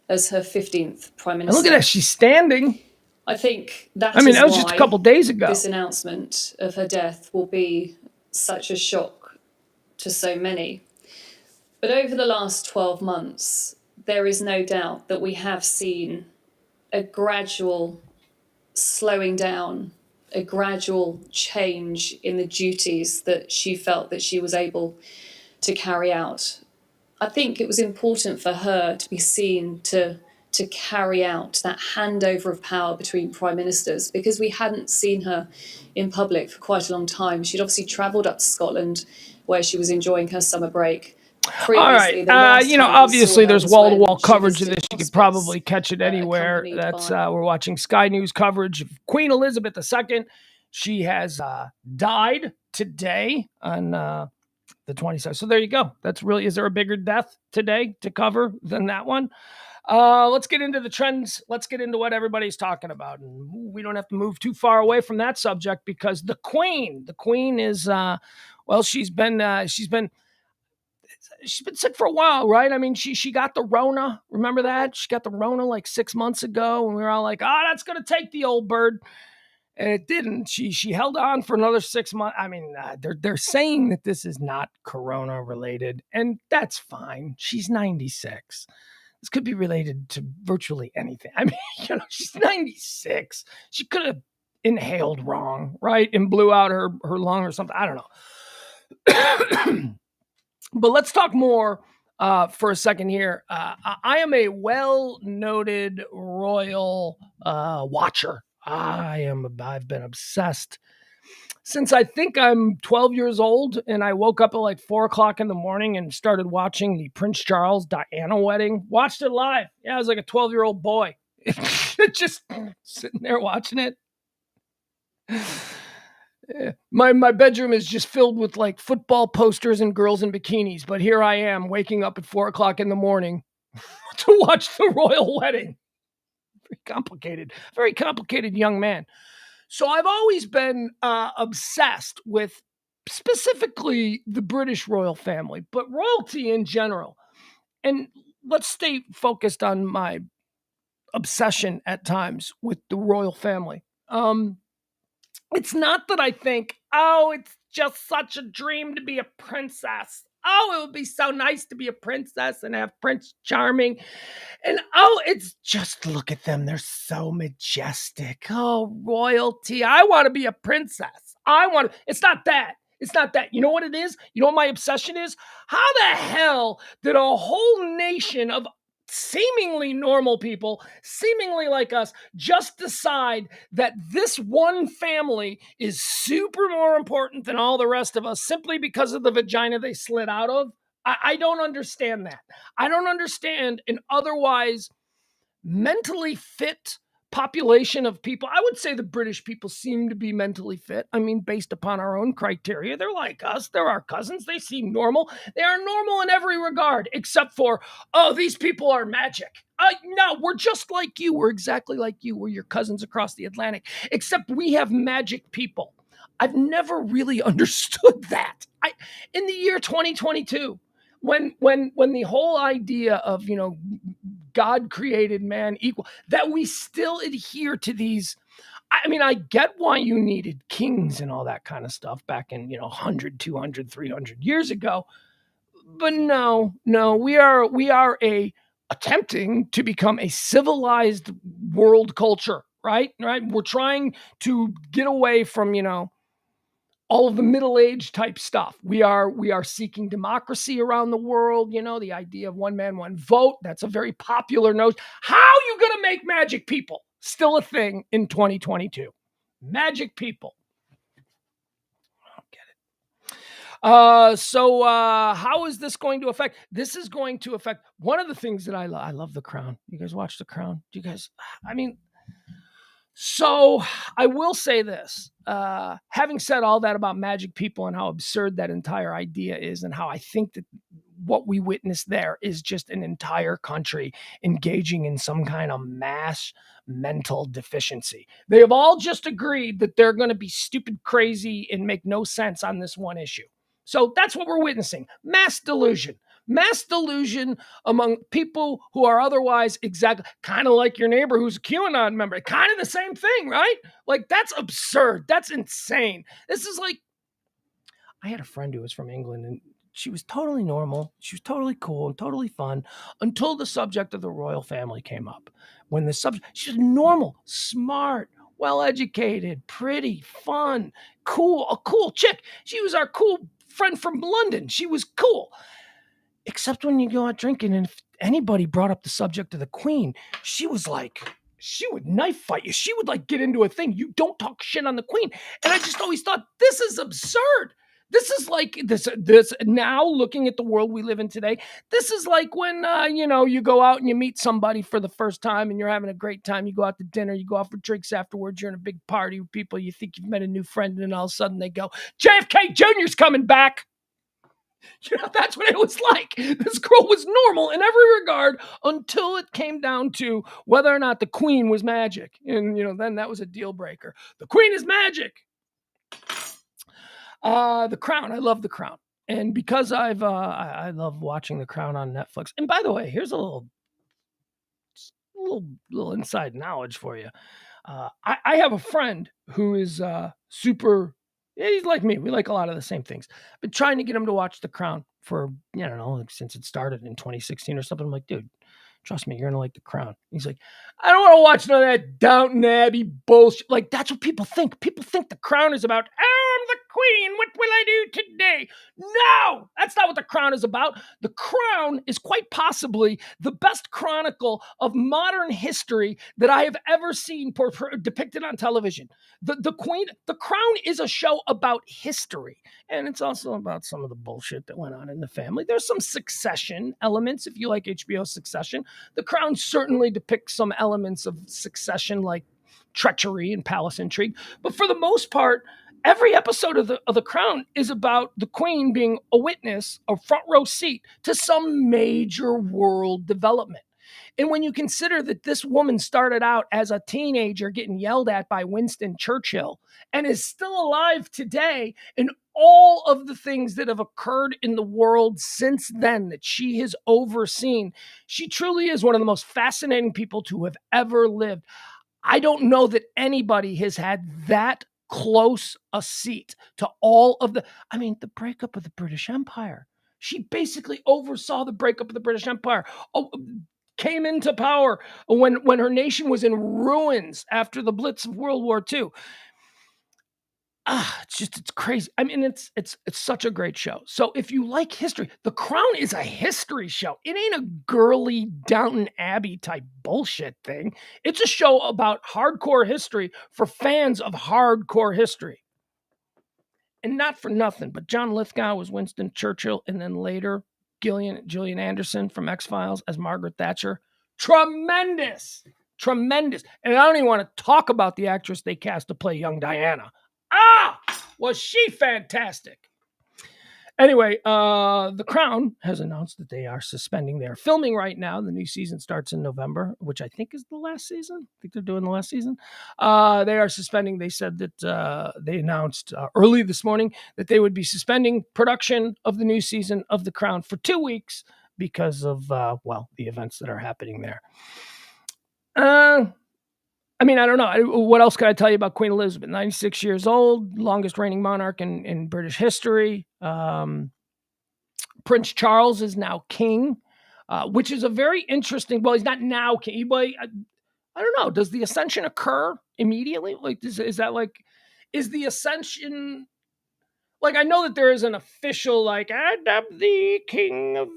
as her 15th Prime Minister. And look at that, she's standing. I think that that was just a couple days ago. This announcement of her death will be such a shock to so many. But over the last 12 months, there is no doubt that we have seen a gradual slowing down, a gradual change in the duties that she felt that she was able to carry out. I think it was important for her to be seen to carry out that handover of power between prime ministers, because we hadn't seen her in public for quite a long time. She'd obviously travelled up to Scotland, where she was enjoying her summer break. All right, obviously there's wall-to-wall coverage of this. You could probably catch it anywhere. That's we're watching Sky News coverage of Queen Elizabeth II. She has died today on the 27th. So there you go. That's really, is there a bigger death today to cover than that one? Let's get into the trends. Let's get into what everybody's talking about. And we don't have to move too far away from that subject, because the Queen is, she's been sick for a while, right? I mean, she got the Rona. Remember that? She got the Rona like 6 months ago, and we were all like, that's going to take the old bird. And it didn't. She held on for another 6 months. I mean, they're saying that this is not Corona related, and that's fine. She's 96. This could be related to virtually anything. I mean, she's 96. She could have inhaled wrong, right? And blew out her lung or something. I don't know. But let's talk more for a second here. I am a well-noted royal watcher. I've been obsessed since I think I'm 12 years old and I woke up at like 4 o'clock in the morning and started watching the Prince Charles Diana wedding, watched it live. Yeah, I was like a 12-year-old boy. Just sitting there watching it. My bedroom is just filled with like football posters and girls in bikinis, but here I am waking up at 4 o'clock in the morning to watch the royal wedding. Very complicated young man. So I've always been obsessed with specifically the British royal family, but royalty in general. And let's stay focused on my obsession at times with the royal family. It's not that I think, oh, it's just such a dream to be a princess. Oh, it would be so nice to be a princess and have Prince Charming. And oh, it's just look at them. They're so majestic. Oh, royalty. I want to be a princess. It's not that. It's not that. You know what it is? You know what my obsession is? How the hell did a whole nation of seemingly normal people, seemingly like us, just decide that this one family is super more important than all the rest of us simply because of the vagina they slid out of? I don't understand that. I don't understand an otherwise mentally fit population of people. I would say the British people seem to be mentally fit. I mean, based upon our own criteria, they're like us. They're our cousins. They seem normal. They are normal in every regard, except for, oh, these people are magic. No, we're just like you. We're exactly like you. We're your cousins across the Atlantic, except we have magic people. I've never really understood that. In the year 2022, when the whole idea of, God created man equal, that we still adhere to these. I mean, I get why you needed kings and all that kind of stuff back in, 100, 200, 300 years ago. But no, we are attempting to become a civilized world culture, right? Right? We're trying to get away from, all of the middle age type stuff. We are seeking democracy around the world. The idea of one man, one vote. That's a very popular notion. How are you going to make magic people still a thing in 2022? Magic people. I don't get it. So how is this going to affect? This is going to affect one of the things that I love The Crown. You guys watch The Crown? Do you guys? I mean. So I will say this, having said all that about magic people and how absurd that entire idea is, and how I think that what we witnessed there is just an entire country engaging in some kind of mass mental deficiency. They have all just agreed that they're going to be stupid, crazy, and make no sense on this one issue. So that's what we're witnessing. Mass delusion among people who are otherwise exactly kind of like your neighbor who's a QAnon member. Kind of the same thing, right? Like, that's absurd. That's insane. This is like, I had a friend who was from England, and she was totally normal. She was totally cool and totally fun until the subject of the royal family came up. When the subject, she's normal, smart, well-educated, pretty, fun, cool, a cool chick. She was our cool friend from London. She was cool. Except when you go out drinking, and if anybody brought up the subject of the Queen, she was like, she would knife fight you. She would like get into a thing. You don't talk shit on the Queen. And I just always thought, this is absurd. This is like this now, looking at the world we live in today. This is like when, you go out and you meet somebody for the first time and you're having a great time. You go out to dinner, you go out for drinks afterwards. You're in a big party with people. You think you've met a new friend, and then all of a sudden they go, JFK Jr.'s coming back. That's what it was like. This girl was normal in every regard until it came down to whether or not the Queen was magic. And, then that was a deal breaker. The Queen is magic. The Crown. I love The Crown. And because I love watching The Crown on Netflix. And by the way, here's a little inside knowledge for you. I have a friend who is super. He's like me. We like a lot of the same things. I've been trying to get him to watch The Crown for, since it started in 2016 or something. I'm like, dude, trust me, you're going to like The Crown. He's like, I don't want to watch none of that Downton Abbey bullshit. Like, that's what people think. People think The Crown is about, I'm the queen. What will I do today? No, that's not what The Crown is about. The Crown is quite possibly the best chronicle of modern history that I have ever seen depicted on television. The Crown is a show about history, and it's also about some of the bullshit that went on in the family. There's some Succession elements, if you like HBO Succession. The Crown certainly depicts some elements of Succession, like treachery and palace intrigue. But for the most part, every episode of the Crown is about the Queen being a witness, a front row seat to some major world development. And when you consider that this woman started out as a teenager getting yelled at by Winston Churchill and is still alive today, and all of the things that have occurred in the world since then that she has overseen, she truly is one of the most fascinating people to have ever lived. I don't know that anybody has had that close a seat to all of the breakup of the British Empire. She basically oversaw the breakup of the British Empire. Came into power when her nation was in ruins after the Blitz of World War II. It's crazy. I mean, it's such a great show. So if you like history, The Crown is a history show. It ain't a girly Downton Abbey type bullshit thing. It's a show about hardcore history for fans of hardcore history. And not for nothing, but John Lithgow was Winston Churchill, and then later Gillian Anderson from X-Files as Margaret Thatcher. Tremendous. And I don't even want to talk about the actress they cast to play young Diana. Was she fantastic? Anyway, The Crown has announced that they are suspending. They are filming right now. The new season starts in November, which I think is the last season. I think they're doing the last season. They are suspending. They said that they announced early this morning that they would be suspending production of the new season of The Crown for 2 weeks because of, the events that are happening there. I don't know. What else can I tell you about Queen Elizabeth? 96 years old, longest reigning monarch in British history. Prince Charles is now king, which is a very interesting. Well, he's not now king. I don't know. Does the ascension occur immediately? Like, is the ascension? Like, I know that there is an official, like, I'm the king of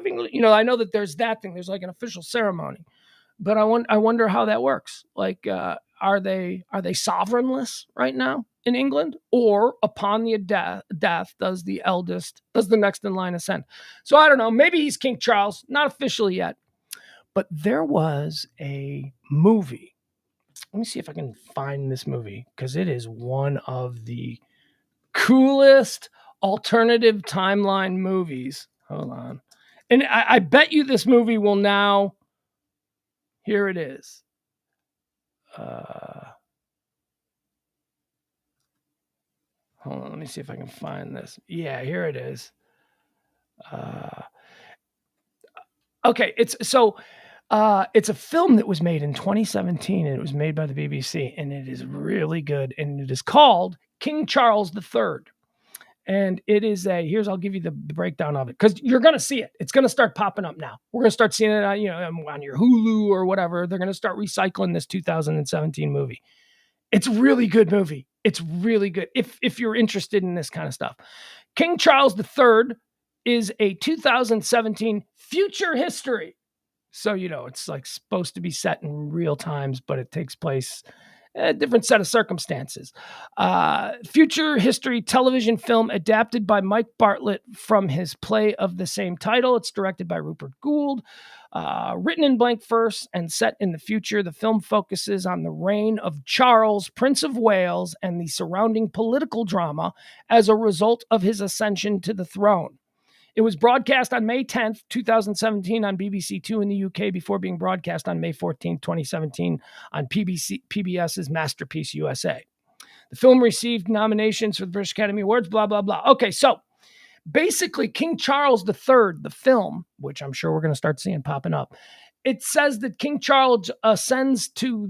England. I know that there's that thing. There's like an official ceremony. But I wonder how that works. Like, are they sovereignless right now in England, or upon the death does the next in line ascend? So I don't know. Maybe he's King Charles, not officially yet. But there was a movie. Let me see if I can find this movie, because it is one of the coolest alternative timeline movies. Hold on, and I bet you this movie will now. Here it is. Hold on, let me see if I can find this. Yeah, here it is. Okay, it's a film that was made in 2017, and it was made by the BBC, and it is really good, and it is called King Charles III. And it is I'll give you the breakdown of it, because you're going to see it. It's going to start popping up now. We're going to start seeing it on your Hulu or whatever. They're going to start recycling this 2017 movie. It's a really good movie. It's really good if you're interested in this kind of stuff. King Charles III is a 2017 future history. So, it's like supposed to be set in real times, but it takes place a different set of circumstances. Future history television film adapted by Mike Bartlett from his play of the same title. It's directed by Rupert Gould. Written in blank verse and set in the future, the film focuses on the reign of Charles, Prince of Wales, and the surrounding political drama as a result of his ascension to the throne. It was broadcast on May 10th, 2017 on BBC Two in the UK before being broadcast on May 14th, 2017 on PBS's Masterpiece USA. The film received nominations for the British Academy Awards, blah, blah, blah. Okay, so basically King Charles III, the film, which I'm sure we're going to start seeing popping up, it says that King Charles ascends to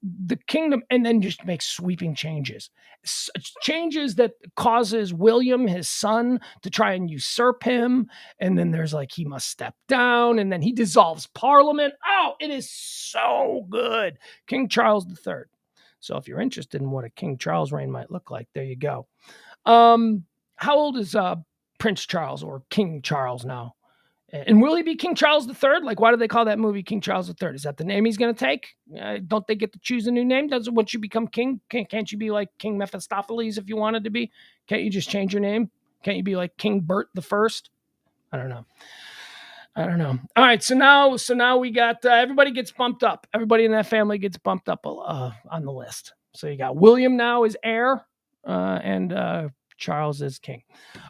the kingdom and then just makes sweeping changes. Changes that causes William, his son, to try and usurp him. And then there's he must step down, and then he dissolves Parliament. Oh, it is so good. King Charles III. So if you're interested in what a King Charles reign might look like, there you go. How old is Prince Charles or King Charles now? And will he be King Charles III? Like, why do they call that movie King Charles III? Is that the name he's going to take? Don't they get to choose a new name? Doesn't once you become king, can't you be like King Mephistopheles if you wanted to be? Can't you just change your name? Can't you be like King Bert the First? I don't know. All right, so now we got everybody gets bumped up. Everybody in that family gets bumped up on the list. So you got William now as heir, and Charles is king.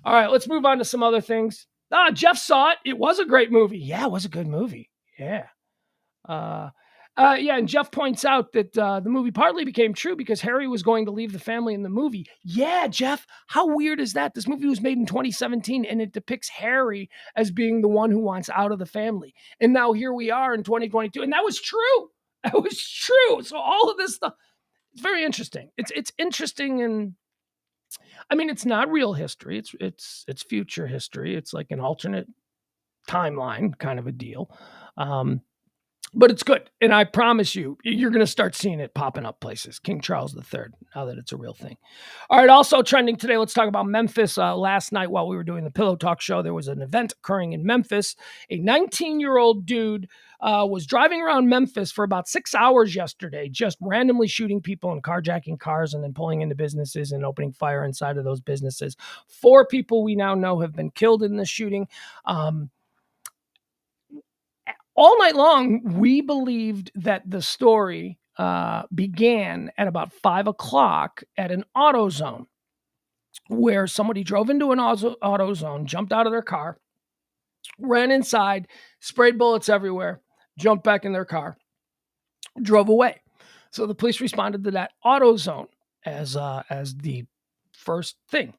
All right, let's move on to some other things. Jeff saw it. It was a great movie. Yeah, it was a good movie. Yeah. And Jeff points out that the movie partly became true because Harry was going to leave the family in the movie. Yeah, Jeff, how weird is that? This movie was made in 2017 and it depicts Harry as being the one who wants out of the family. And now here we are in 2022. And that was true. That was true. So all of this stuff, it's very interesting. It's interesting, and I mean, it's not real history. It's future history. It's like an alternate timeline kind of a deal. But it's good. And I promise you, you're going to start seeing it popping up places. King Charles III, now that it's a real thing. All right, also trending today, let's talk about Memphis. Last night while we were doing the Pillow Talk show, there was an event occurring in Memphis. A 19-year-old dude was driving around Memphis for about 6 hours yesterday, just randomly shooting people and carjacking cars and then pulling into businesses and opening fire inside of those businesses. 4 people we now know have been killed in this shooting. All night long, we believed that the story began at about 5 o'clock at an AutoZone, where somebody drove into an AutoZone, jumped out of their car, ran inside, sprayed bullets everywhere, jumped back in their car, drove away. So the police responded to that AutoZone as the first thing.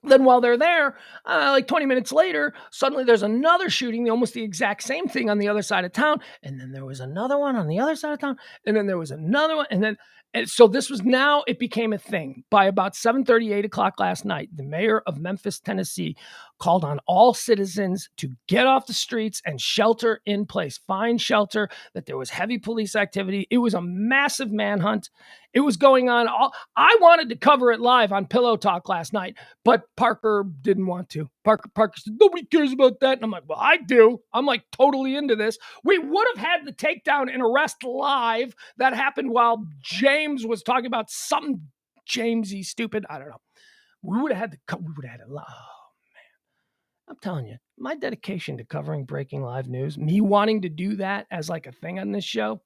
Then while they're there, like 20 minutes later, suddenly there's another shooting, almost the exact same thing on the other side of town. And then there was another one on the other side of town. And then there was another one. And so this was now, it became a thing. By about 7:30, 8 o'clock last night, the mayor of Memphis, Tennessee, called on all citizens to get off the streets and shelter in place, find shelter, that there was heavy police activity. It was a massive manhunt. It was going on. I wanted to cover it live on Pillow Talk last night, but Parker didn't want to. Parker said, nobody cares about that. And I'm like, well, I do. I'm like totally into this. We would have had the takedown and arrest live. That happened while James was talking about something Jamesy stupid. I don't know. We would have had it live. Oh, man. I'm telling you, my dedication to covering breaking live news, me wanting to do that as like a thing on this show.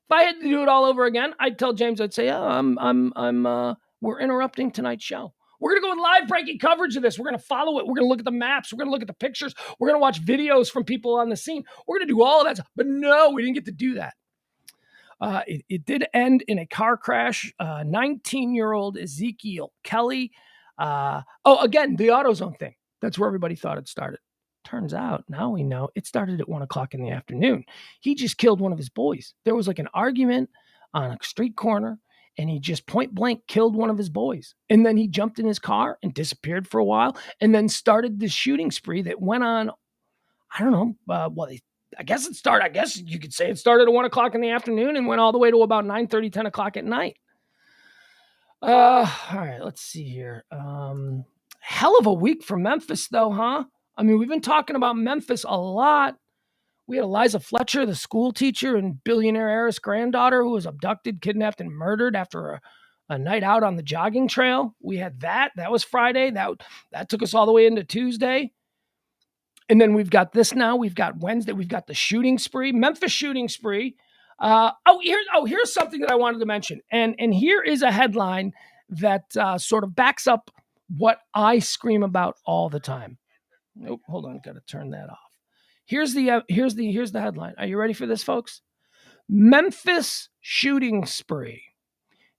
If I had to do it all over again, I'd tell James, I'd say, we're interrupting tonight's show. We're going to go with live breaking coverage of this. We're going to follow it. We're going to look at the maps. We're going to look at the pictures. We're going to watch videos from people on the scene. We're going to do all of that. But no, we didn't get to do that. It did end in a car crash. 19-year-old Ezekiel Kelly. Again, the AutoZone thing. That's where everybody thought it started. Turns out, now we know, it started at 1 o'clock in the afternoon. He just killed one of his boys. There was like an argument on a street corner, and he just point blank killed one of his boys. And then he jumped in his car and disappeared for a while, and then started this shooting spree that went on, I don't know, I guess you could say it started at 1 o'clock in the afternoon and went all the way to about 9:30, 10 o'clock at night. All right, let's see here. Hell of a week for Memphis, though, huh? I mean, we've been talking about Memphis a lot. We had Eliza Fletcher, the school teacher and billionaire heiress granddaughter who was abducted, kidnapped, and murdered after a night out on the jogging trail. We had that. That was Friday. That took us all the way into Tuesday. And then we've got this now. We've got Wednesday. We've got the shooting spree, Memphis shooting spree. Here's something that I wanted to mention. And here is a headline that sort of backs up what I scream about all the time. Nope, hold on, got to turn that off. Here's the headline. Are you ready for this, folks? Memphis shooting spree.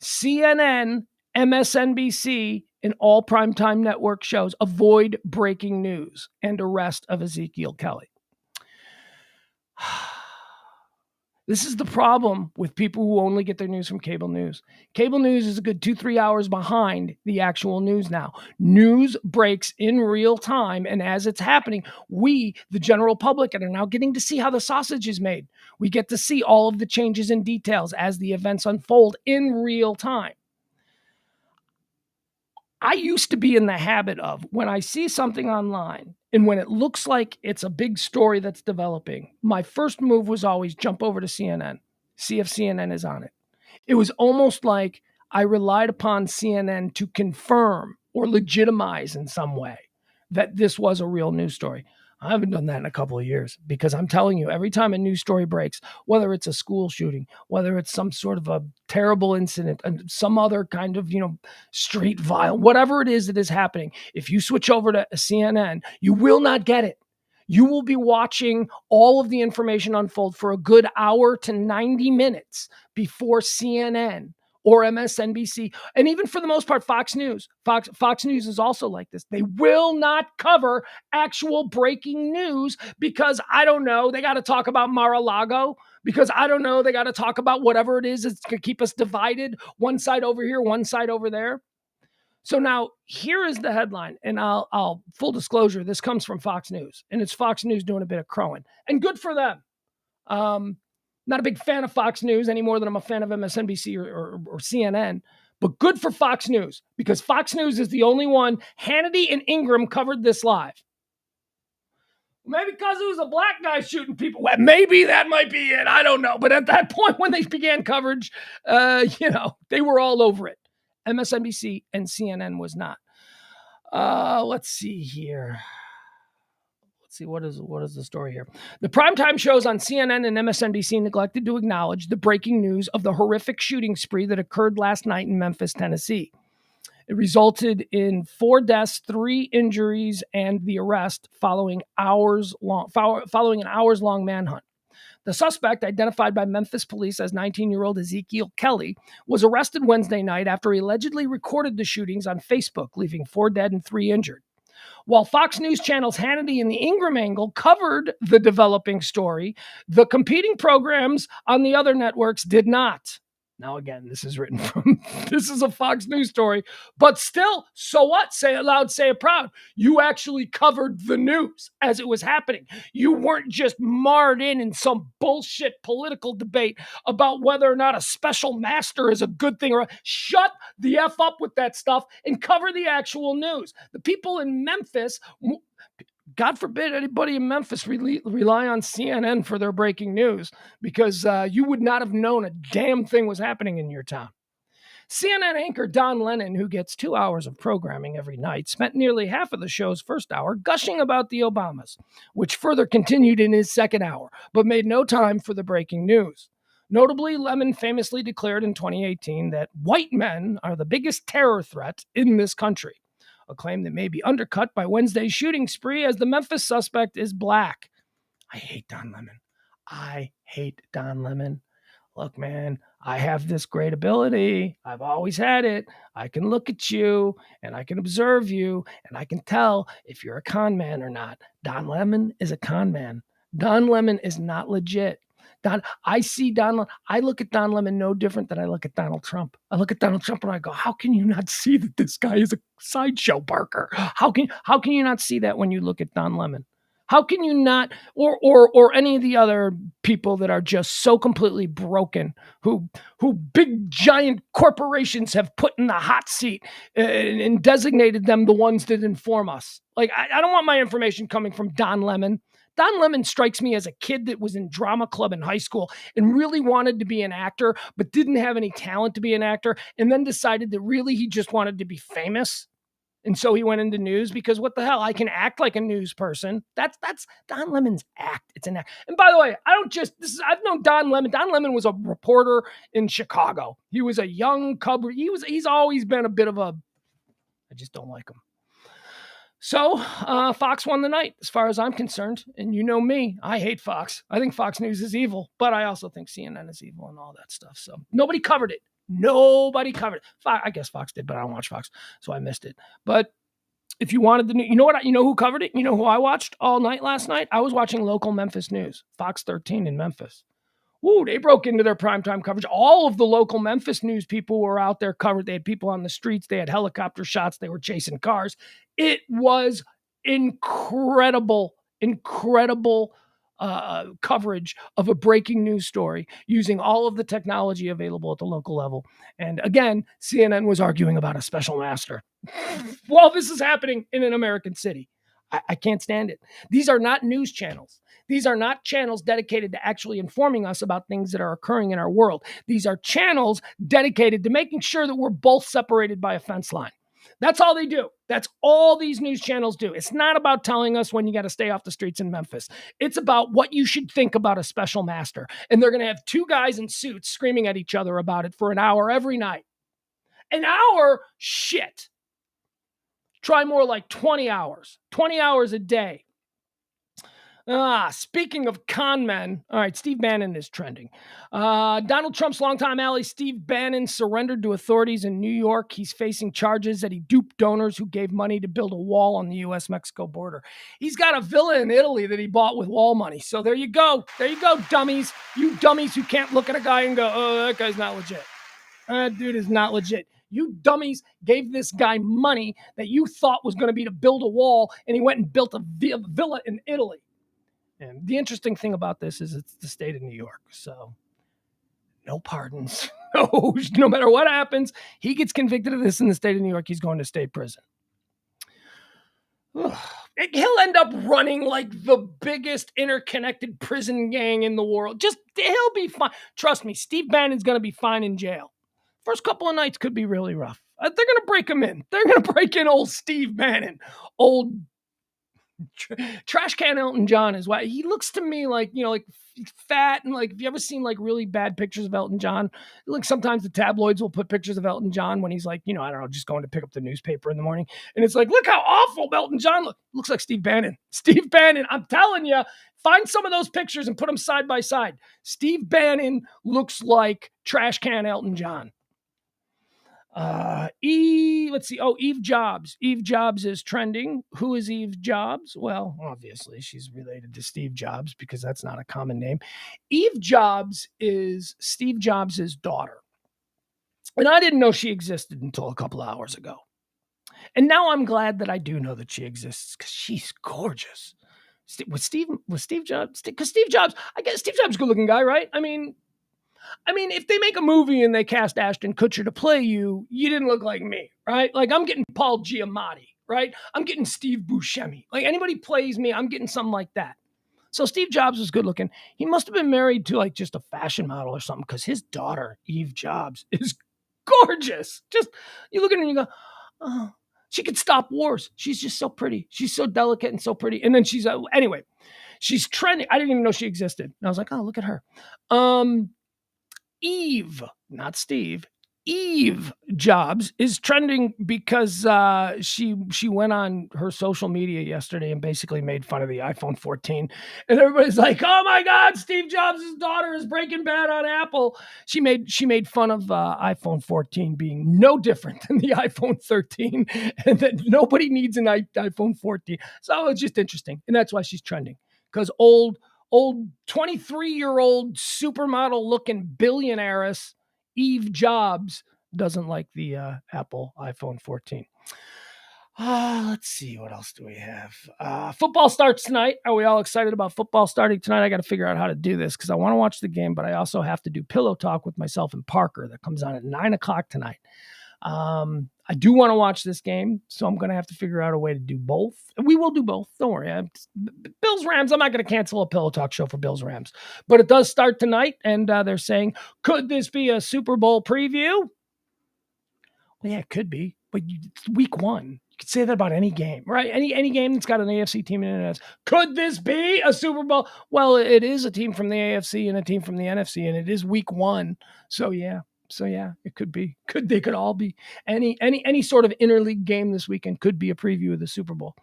CNN, MSNBC, and all primetime network shows avoid breaking news and arrest of Ezekiel Kelly. This is the problem with people who only get their news from cable news. Cable news is a good 2-3 hours behind the actual news now. News breaks in real time, and as it's happening, we, the general public, are now getting to see how the sausage is made. We get to see all of the changes and details as the events unfold in real time. I used to be in the habit of, when I see something online and when it looks like it's a big story that's developing, my first move was always jump over to CNN, see if CNN is on it. It was almost like I relied upon CNN to confirm or legitimize in some way that this was a real news story. I haven't done that in a couple of years because I'm telling you, every time a news story breaks, whether it's a school shooting, whether it's some sort of a terrible incident, and some other kind of, street violence, whatever it is that is happening, if you switch over to CNN, you will not get it. You will be watching all of the information unfold for a good hour to 90 minutes before CNN or MSNBC, and even for the most part, Fox News. Fox News is also like this. They will not cover actual breaking news because, I don't know, they got to talk about Mar-a-Lago, because I don't know, they got to talk about whatever it is that's going to keep us divided, one side over here, one side over there. So now here is the headline, and I'll full disclosure, this comes from Fox News, and it's Fox News doing a bit of crowing, and good for them. Not a big fan of Fox News any more than I'm a fan of MSNBC or CNN, but good for Fox News, because Fox News is the only one. Hannity and Ingram covered this live. Maybe because it was a black guy shooting people. Well, maybe that might be it. I don't know. But at that point when they began coverage, they were all over it. MSNBC and CNN was not. Let's see here. Let's see, what is the story here? The primetime shows on CNN and MSNBC neglected to acknowledge the breaking news of the horrific shooting spree that occurred last night in Memphis, Tennessee. It resulted in 4 deaths, 3 injuries, and the arrest following an hours-long manhunt. The suspect, identified by Memphis police as 19-year-old Ezekiel Kelly, was arrested Wednesday night after he allegedly recorded the shootings on Facebook, leaving 4 dead and 3 injured. While Fox News Channel's Hannity and the Ingram angle covered the developing story, the competing programs on the other networks did not. Now, again, this is a Fox News story, but still, so what? Say it loud, say it proud. You actually covered the news as it was happening. You weren't just marred in some bullshit political debate about whether or not a special master is a good thing or shut the F up with that stuff and cover the actual news. The people in Memphis, God forbid anybody in Memphis rely on CNN for their breaking news, because you would not have known a damn thing was happening in your town. CNN anchor Don Lemon, who gets 2 hours of programming every night, spent nearly half of the show's first hour gushing about the Obamas, which further continued in his second hour, but made no time for the breaking news. Notably, Lemon famously declared in 2018 that white men are the biggest terror threat in this country, a claim that may be undercut by Wednesday's shooting spree, as the Memphis suspect is black. I hate Don Lemon. Look, man, I have this great ability. I've always had it. I can look at you and I can observe you and I can tell if you're a con man or not. Don Lemon is a con man. Don Lemon is not legit. I look at Don Lemon no different than I look at Donald Trump. I look at Donald Trump and I go, how can you not see that this guy is a sideshow barker? How can you not see that when you look at Don Lemon? How can you not, or any of the other people that are just so completely broken, who big giant corporations have put in the hot seat and designated them the ones that inform us? Like, I don't want my information coming from Don Lemon. Don Lemon strikes me as a kid that was in drama club in high school and really wanted to be an actor, but didn't have any talent to be an actor, and then decided that really he just wanted to be famous. And so he went into news because what the hell? I can act like a news person. That's Don Lemon's act. It's an act. And by the way, I've known Don Lemon. Don Lemon was a reporter in Chicago. He was a young cub. He's always been a bit of a, I just don't like him. So Fox won the night as far as I'm concerned. And you know me, I hate Fox. I think Fox News is evil, but I also think CNN is evil and all that stuff. So nobody covered it. I guess Fox did, but I don't watch Fox, so I missed it. But if you wanted the news, you know who covered it? You know who I watched all night last night? I was watching local Memphis news, Fox 13 in Memphis. Woo, they broke into their primetime coverage. All of the local Memphis news people were out there covered. They had people on the streets. They had helicopter shots. They were chasing cars. It was incredible coverage of a breaking news story using all of the technology available at the local level. And again, CNN was arguing about a special master while this is happening in an American city. I can't stand it. These are not news channels. These are not channels dedicated to actually informing us about things that are occurring in our world. These are channels dedicated to making sure that we're both separated by a fence line. That's all they do. That's all these news channels do. It's not about telling us when you got to stay off the streets in Memphis. It's about what you should think about a special master. And they're going to have two guys in suits screaming at each other about it for an hour every night. An hour? Shit. Try more like 20 hours a day. Speaking of con men, all right, Steve Bannon is trending. Donald Trump's longtime ally, Steve Bannon, surrendered to authorities in New York. He's facing charges that he duped donors who gave money to build a wall on the U.S.-Mexico border. He's got a villa in Italy that he bought with wall money. So there you go. There you go, dummies. You dummies who can't look at a guy and go, oh, that guy's not legit. That dude is not legit. You dummies gave this guy money that you thought was going to be to build a wall, and he went and built a villa in Italy. And the interesting thing about this is it's the state of New York. So no pardons. No matter what happens, he gets convicted of this in the state of New York. He's going to state prison. He'll end up running like the biggest interconnected prison gang in the world. He'll be fine. Trust me, Steve Bannon's going to be fine in jail. First couple of nights could be really rough. They're going to break him in. They're going to break in old Steve Bannon. Old trash can Elton John is why he looks to me like, like fat. And like, have you ever seen like really bad pictures of Elton John? Like sometimes the tabloids will put pictures of Elton John when he's like, I don't know, just going to pick up the newspaper in the morning. And it's like, look how awful Elton John looks like Steve Bannon. Steve Bannon, I'm telling you, find some of those pictures and put them side by side. Steve Bannon looks like trash can Elton John. Let's see. Oh, Eve Jobs. Eve Jobs is trending. Who is Eve Jobs? Well, obviously she's related to Steve Jobs because that's not a common name. Eve Jobs is Steve Jobs' daughter. And I didn't know she existed until a couple hours ago. And now I'm glad that I do know that she exists because she's gorgeous. Was Steve Jobs? Because Steve Jobs, I guess Steve Jobs is a good looking guy, right? I mean, if they make a movie and they cast Ashton Kutcher to play you, you didn't look like me, right? Like I'm getting Paul Giamatti, right? I'm getting Steve Buscemi. Like anybody plays me, I'm getting something like that. So Steve Jobs was good looking. He must have been married to like just a fashion model or something because his daughter, Eve Jobs, is gorgeous. Just, you look at her and you go, oh, she could stop wars. She's just so pretty. She's so delicate and so pretty. And then she's, anyway, she's trending. I didn't even know she existed. And I was like, oh, look at her. Eve, not Steve, Eve Jobs is trending because she went on her social media yesterday and basically made fun of the iPhone 14. And everybody's like, oh my God, Steve Jobs' daughter is breaking bad on Apple. She made fun of iPhone 14 being no different than the iPhone 13 and that nobody needs an iPhone 14. So it's just interesting. And that's why she's trending because old 23-year-old supermodel looking billionaires Eve Jobs doesn't like the Apple iPhone 14. Let's see. What else do we have? Football starts tonight. Are we all excited about football starting tonight? I got to figure out how to do this because I want to watch the game, but I also have to do pillow talk with myself and Parker that comes on at 9:00 tonight. I do want to watch this game, so I'm going to have to figure out a way to do both. We will do both. Don't worry. Bills Rams, I'm not going to cancel a Pillow Talk show for Bills Rams. But it does start tonight, and they're saying, could this be a Super Bowl preview? Well, yeah, it could be. But it's week one. You could say that about any game, right? Any game that's got an AFC team in it. Could this be a Super Bowl? Well, it is a team from the AFC and a team from the NFC, and it is week one. So, yeah. It could be. They could all be. Any sort of interleague game this weekend could be a preview of the Super Bowl.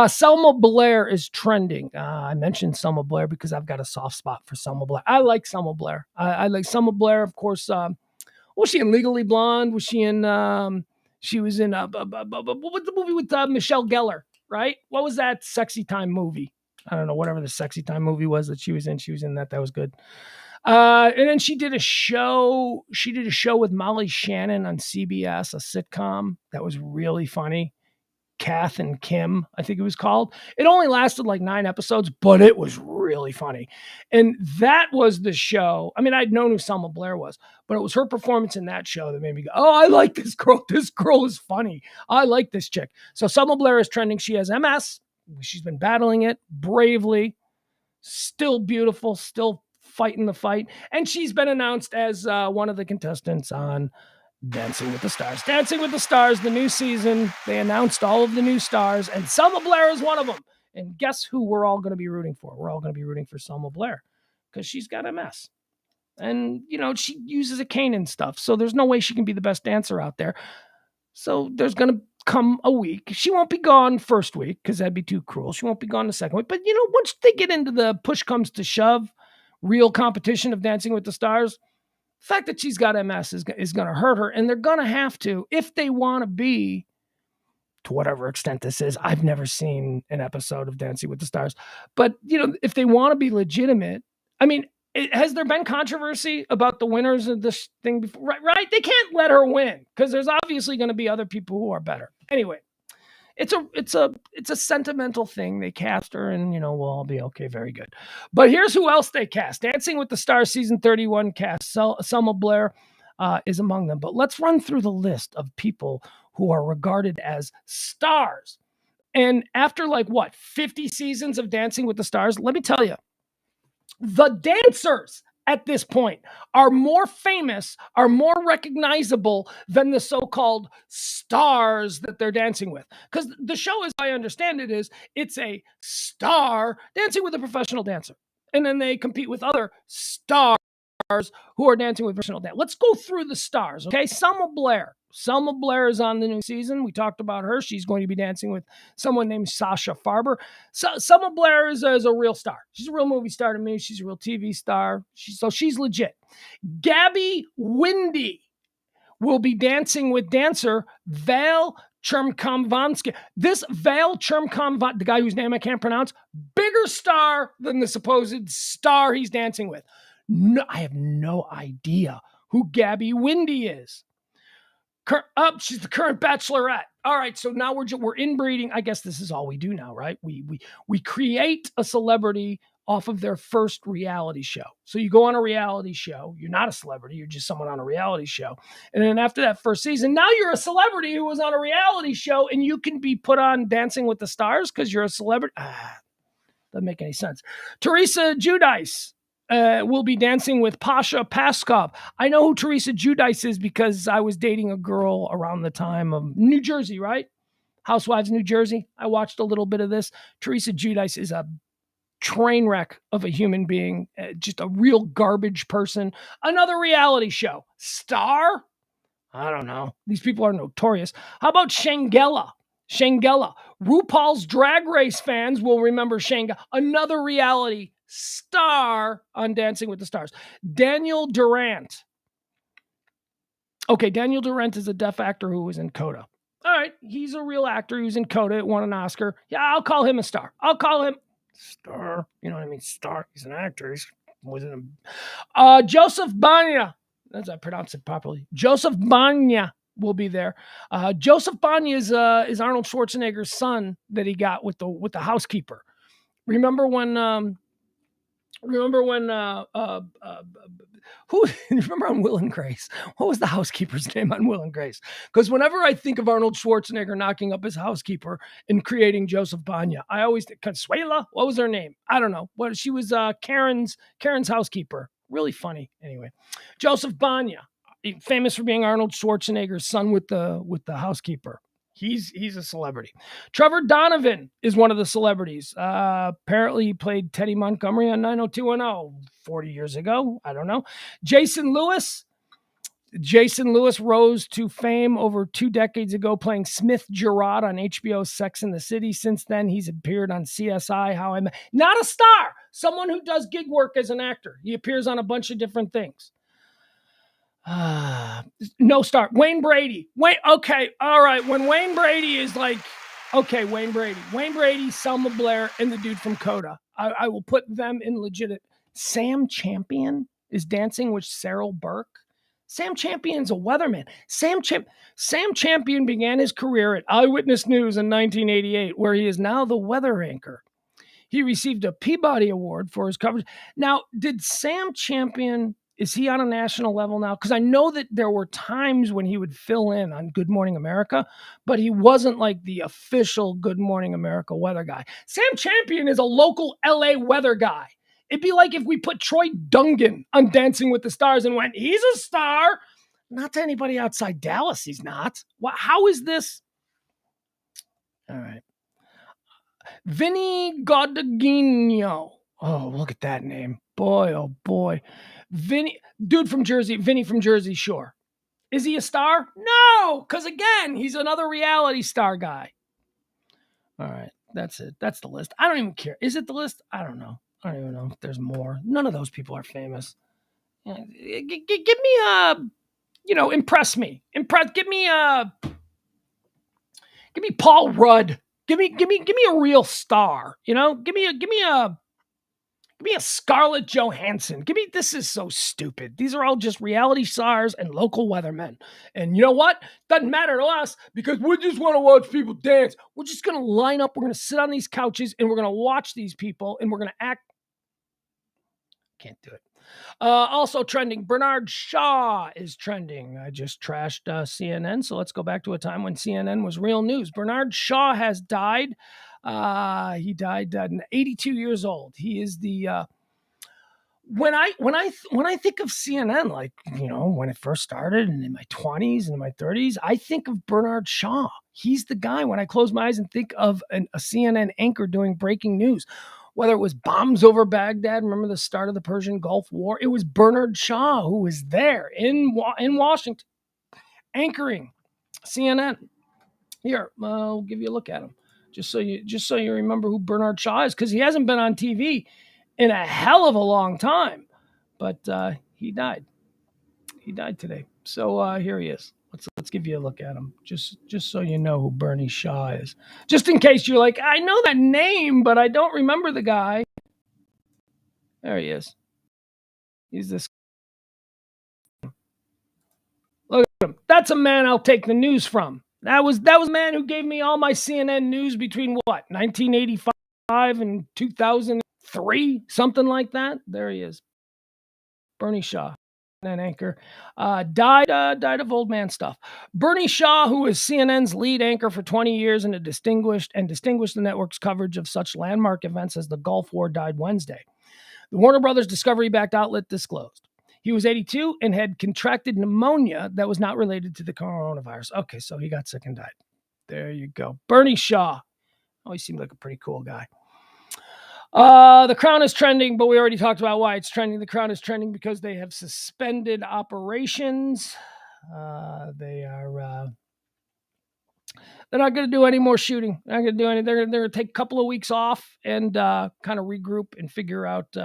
Selma Blair is trending. I mentioned Selma Blair because I've got a soft spot for Selma Blair. I like Selma Blair. I like Selma Blair, of course. Was she in Legally Blonde? Was she in? She was in what's the movie with Michelle Gellar? Right? What was that sexy time movie? I don't know. Whatever the sexy time movie was that she was in. She was in that. That was good. And then she did a show. She did a show with Molly Shannon on CBS, a sitcom that was really funny. Kath and Kim, I think it was called. It only lasted like 9 episodes, but it was really funny. And that was the show. I mean, I'd known who Selma Blair was, but it was her performance in that show that made me go, oh, I like this girl. This girl is funny. I like this chick. So Selma Blair is trending. She has MS. She's been battling it bravely, still beautiful, still fighting the fight. And she's been announced as one of the contestants on Dancing with the Stars. Dancing with the Stars, the new season. They announced all of the new stars, and Selma Blair is one of them. And guess who we're all going to be rooting for? We're all going to be rooting for Selma Blair because she's got MS. And, she uses a cane and stuff. So there's no way she can be the best dancer out there. So there's going to come a week. She won't be gone first week because that'd be too cruel. She won't be gone the second week. But, once they get into the push comes to shove, real competition of Dancing with the Stars, the fact that she's got MS is going to hurt her, and they're going to have to, if they want to be, to whatever extent this is. I've never seen an episode of Dancing with the Stars, but if they want to be legitimate, I mean, has there been controversy about the winners of this thing before? Right? They can't let her win because there's obviously going to be other people who are better. Anyway, it's a sentimental thing. They cast her, and we'll all be okay. Very good. But here's who else they cast. Dancing with the Stars season 31 cast. Selma Blair is among them. But let's run through the list of people who are regarded as stars. And after 50 seasons of Dancing with the Stars, let me tell you, the dancers at this point are more famous, are more recognizable than the so-called stars that they're dancing with. Because the show, as I understand it, it's a star dancing with a professional dancer. And then they compete with other stars who are dancing with professional dance. Let's go through the stars, okay? Selma Blair. Selma Blair is on the new season. We talked about her. She's going to be dancing with someone named Sasha Farber. Selma Blair is a real star. She's a real movie star to me. She's a real TV star. She's legit. Gabby Windy will be dancing with dancer Val Chermkomvansky. This Val Chermkomvansky, the guy whose name I can't pronounce, bigger star than the supposed star he's dancing with. No, I have no idea who Gabby Windy is. She's the current bachelorette. All right, so now we're inbreeding. I guess this is all we do now, right? We create a celebrity off of their first reality show. So you go on a reality show. You're not a celebrity. You're just someone on a reality show. And then after that first season, now you're a celebrity who was on a reality show, and you can be put on Dancing with the Stars because you're a celebrity. Doesn't make any sense. Teresa Giudice will be dancing with Pasha Paskov. I know who Teresa Giudice is because I was dating a girl around the time of New Jersey, right? Housewives of New Jersey. I watched a little bit of this. Teresa Giudice is a train wreck of a human being, just a real garbage person. Another reality show. Star? I don't know. These people are notorious. How about Shangela? Shangela. RuPaul's Drag Race fans will remember Shangela. Another reality star on Dancing with the Stars. Daniel Durant. Okay, Daniel Durant is a deaf actor who was in Coda. All right, he's a real actor. He was in Coda, won an Oscar. Yeah, I'll call him a star. I'll call him star. You know what I mean? Star. He's an actor. He's wasn't a Joseph Banya. As I pronounce it properly. Joseph Banya will be there. Joseph Banya is Arnold Schwarzenegger's son that he got with the housekeeper. Remember when remember on Will and Grace? What was the housekeeper's name on Will and Grace? Because whenever I think of Arnold Schwarzenegger knocking up his housekeeper and creating Joseph Banya, I always think Consuela. What was her name? I don't know. What she was Karen's housekeeper. Really funny. Anyway, Joseph Banya, famous for being Arnold Schwarzenegger's son with the housekeeper. He's a celebrity. Trevor Donovan is one of the celebrities. Apparently, he played Teddy Montgomery on 90210 40 years ago. I don't know. Jason Lewis rose to fame over 2 decades ago playing Smith Gerard on HBO's Sex and the City. Since then, he's appeared on CSI, How I Met. Not a star. Someone who does gig work as an actor. He appears on a bunch of different things. No star. Wayne Brady. Okay. All right. When Wayne Brady is like, okay, Wayne Brady, Selma Blair, and the dude from Coda. I will put them in legit. Sam Champion is dancing with Cyril Burke. Sam Champion's a weatherman. Sam Champion began his career at Eyewitness News in 1988, where he is now the weather anchor. He received a Peabody Award for his coverage. Now, did Sam Champion, is he on a national level now? Because I know that there were times when he would fill in on Good Morning America, but he wasn't like the official Good Morning America weather guy. Sam Champion is a local LA weather guy. It'd be like if we put Troy Dungan on Dancing with the Stars and went, he's a star. Not to anybody outside Dallas, he's not. How is this? All right. Vinny Godagino. Oh, look at that name. Boy, oh boy. Vinny from Jersey Shore. Is he a star? No, because again, he's another reality star guy. All right, that's it. That's the list. I don't even care. Is it the list? I don't know. I don't even know if there's more. None of those people are famous. Give me a, impress me. Give me Paul Rudd. Give me a real star. Give me a Scarlett Johansson. This is so stupid. These are all just reality stars and local weathermen. And you know what? Doesn't matter to us because we just want to watch people dance. We're just going to line up. We're going to sit on these couches and we're going to watch these people and we're going to act. Can't do it. Also trending, Bernard Shaw is trending. I just trashed CNN, so let's go back to a time when CNN was real news. Bernard Shaw has died. He died at 82 years old. He is the when I think of CNN, like when it first started, and in my 20s and in my 30s, I think of Bernard Shaw. He's the guy when I close my eyes and think of a CNN anchor doing breaking news. Whether it was bombs over Baghdad, remember the start of the Persian Gulf War? It was Bernard Shaw who was there in Washington, anchoring CNN. Here, I'll give you a look at him, just so you remember who Bernard Shaw is, because he hasn't been on TV in a hell of a long time. But he died. He died today. So here he is. Let's give you a look at him, just so you know who Bernie Shaw is. Just in case you're like, I know that name, but I don't remember the guy. There he is. He's this. Look at him. That's a man I'll take the news from. That was a man who gave me all my CNN news between 1985 and 2003, something like that. There he is. Bernie Shaw. An anchor, died of old man stuff. Bernie Shaw, who was CNN's lead anchor for 20 years and distinguished the network's coverage of such landmark events as the Gulf War, died Wednesday. The Warner Brothers Discovery-backed outlet disclosed. He was 82 and had contracted pneumonia that was not related to the coronavirus. Okay, so he got sick and died. There you go. Bernie Shaw. Oh, he seemed like a pretty cool guy. The Crown is trending, but we already talked about why it's trending. The Crown is trending because they have suspended operations. They're not going to do any more shooting. They're not going to do any. They're going to take a couple of weeks off and kind of regroup and figure out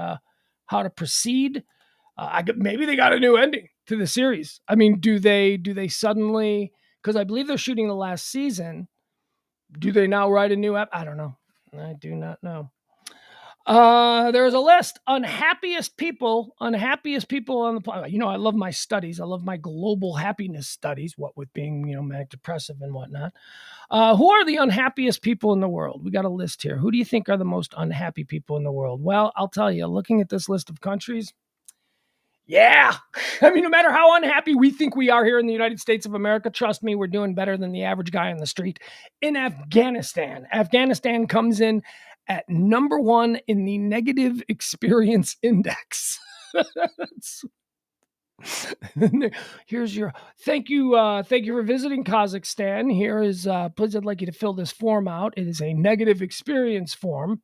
how to proceed. Maybe they got a new ending to the series. I mean, do they suddenly? Because I believe they're shooting the last season. Do they now write a new app? I don't know. I do not know. There's a list. Unhappiest people on the planet. I love my studies. I love my global happiness studies, what with being, manic depressive and whatnot. Who are the unhappiest people in the world? We got a list here. Who do you think are the most unhappy people in the world? Well, I'll tell you, looking at this list of countries, yeah. I mean, no matter how unhappy we think we are here in the United States of America, trust me, we're doing better than the average guy on the street. In Afghanistan, Afghanistan comes in at number 1 in the negative experience index. Here's your thank you for visiting Kazakhstan. Here is please, I'd like you to fill this form out. It is a negative experience form.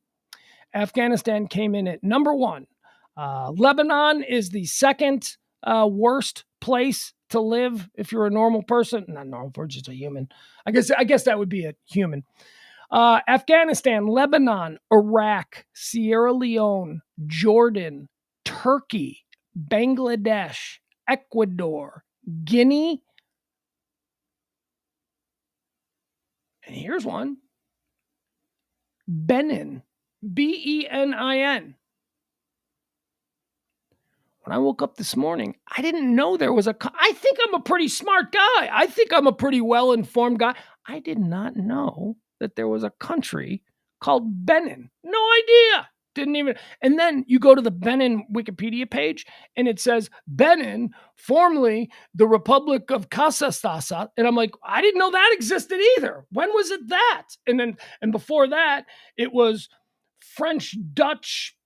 Afghanistan came in at number 1. Lebanon is the second worst place to live if you're a normal person. Not normal, we're just a human. I guess that would be a human. Afghanistan, Lebanon, Iraq, Sierra Leone, Jordan, Turkey, Bangladesh, Ecuador, Guinea, and here's one, Benin, Benin. When I woke up this morning, I didn't know there was I think I'm a pretty smart guy. I think I'm a pretty well-informed guy. I did not know that there was a country called Benin. No idea. Didn't even. And then you go to the Benin Wikipedia page and it says Benin, formerly the Republic of Kasastasa. And I'm like, I didn't know that existed either. When was it that? And before that, it was French, Dutch,